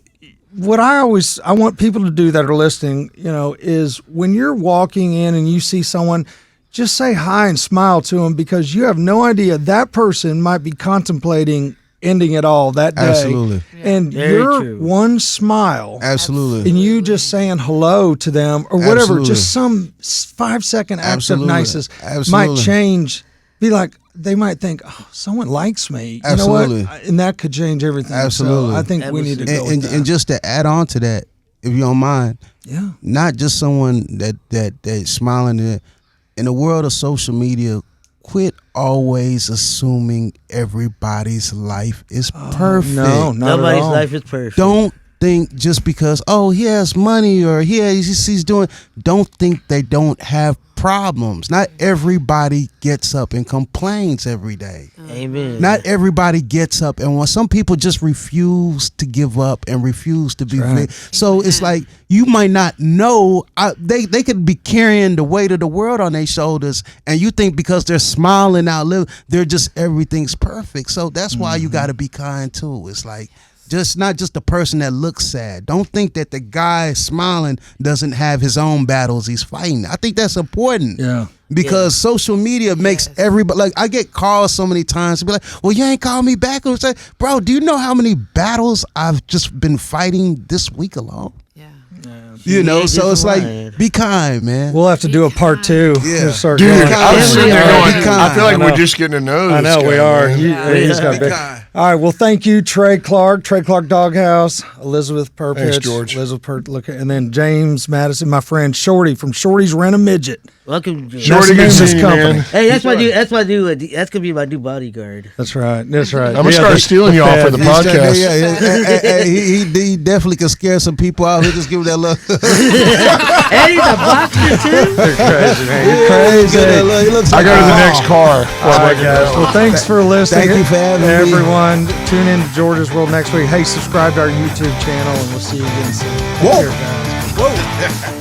Speaker 2: what I want people to do that are listening, you know, is when you're walking in and you see someone, just say hi and smile to them, because you have no idea that person might be contemplating ending it all that day.
Speaker 4: Absolutely.
Speaker 2: And
Speaker 3: Very
Speaker 2: your
Speaker 3: true.
Speaker 2: one smile
Speaker 4: Absolutely.
Speaker 2: and you just saying hello to them or whatever,
Speaker 4: Absolutely.
Speaker 2: just some 5-second act
Speaker 4: Absolutely.
Speaker 2: of niceness
Speaker 4: Absolutely.
Speaker 2: might change. Be like, they might think, oh, someone likes me.
Speaker 4: Absolutely.
Speaker 2: You know what? And that could change everything.
Speaker 4: Absolutely.
Speaker 2: So I think we need to go with that.
Speaker 4: And just to add on to that, if you don't mind,
Speaker 2: yeah.
Speaker 4: not just someone that's smiling. In the world of social media, quit always assuming everybody's life is perfect.
Speaker 2: No, not at
Speaker 3: Nobody's
Speaker 2: all.
Speaker 3: life is perfect.
Speaker 4: Don't think just because he has money or he's doing. Don't think they don't have problems. Not everybody gets up and complains every day.
Speaker 3: Amen.
Speaker 4: Not everybody gets up, and when some people just refuse to give up and refuse to be
Speaker 2: right.
Speaker 4: so it's like you might not know they could be carrying the weight of the world on their shoulders, and you think because they're smiling out loud, they're just everything's perfect. So that's why you got to be kind too. It's like just not just the person that looks sad. Don't think that the guy smiling doesn't have his own battles he's fighting. I think that's important.
Speaker 2: Yeah.
Speaker 4: Because social media makes everybody, like, I get calls so many times to be like, well, you ain't called me back. And say, bro, do you know how many battles I've just been fighting this week alone?
Speaker 6: Yeah.
Speaker 4: You know,
Speaker 3: Yeah,
Speaker 4: so
Speaker 3: just
Speaker 4: it's like,
Speaker 3: lying.
Speaker 4: be kind, man.
Speaker 2: We'll have to do a part 2.
Speaker 4: Yeah.
Speaker 2: We'll start
Speaker 5: Dude,
Speaker 2: going.
Speaker 5: I was sitting there
Speaker 3: Yeah.
Speaker 5: going,
Speaker 4: Be kind.
Speaker 5: I feel like
Speaker 2: I know.
Speaker 5: we're just getting to know
Speaker 2: I
Speaker 5: this
Speaker 2: know
Speaker 5: guy,
Speaker 2: we are.
Speaker 5: man.
Speaker 2: He's got
Speaker 4: Be
Speaker 2: big.
Speaker 4: kind.
Speaker 2: All right. Well, thank you, Trey Clark Doghouse, Elizabeth Purpich,
Speaker 5: Thanks, George.
Speaker 2: and then James Madison, my friend Shorty from Shorty's Rent a Midget.
Speaker 3: Welcome, George.
Speaker 5: Shorty,
Speaker 2: That's
Speaker 5: good
Speaker 2: the name of
Speaker 5: seeing
Speaker 2: this
Speaker 5: you,
Speaker 2: company.
Speaker 5: man.
Speaker 3: Hey, that's my new. That's gonna be my new bodyguard.
Speaker 2: That's right. That's right.
Speaker 5: I'm going to start stealing y'all for the podcast.
Speaker 4: He definitely can scare some people out. He'll just give that look.
Speaker 3: And he's a boxer too.
Speaker 2: Crazy, man. You're crazy.
Speaker 4: He looks
Speaker 5: I
Speaker 4: like,
Speaker 5: go to the
Speaker 4: oh.
Speaker 5: next car.
Speaker 2: All right, guys. Well, thanks for listening.
Speaker 4: Thank you for having me.
Speaker 2: everyone. Tune in to George's World next week. Hey, subscribe to our YouTube channel, and we'll see you again soon. Take
Speaker 4: Whoa.
Speaker 2: care, guys.
Speaker 4: Whoa.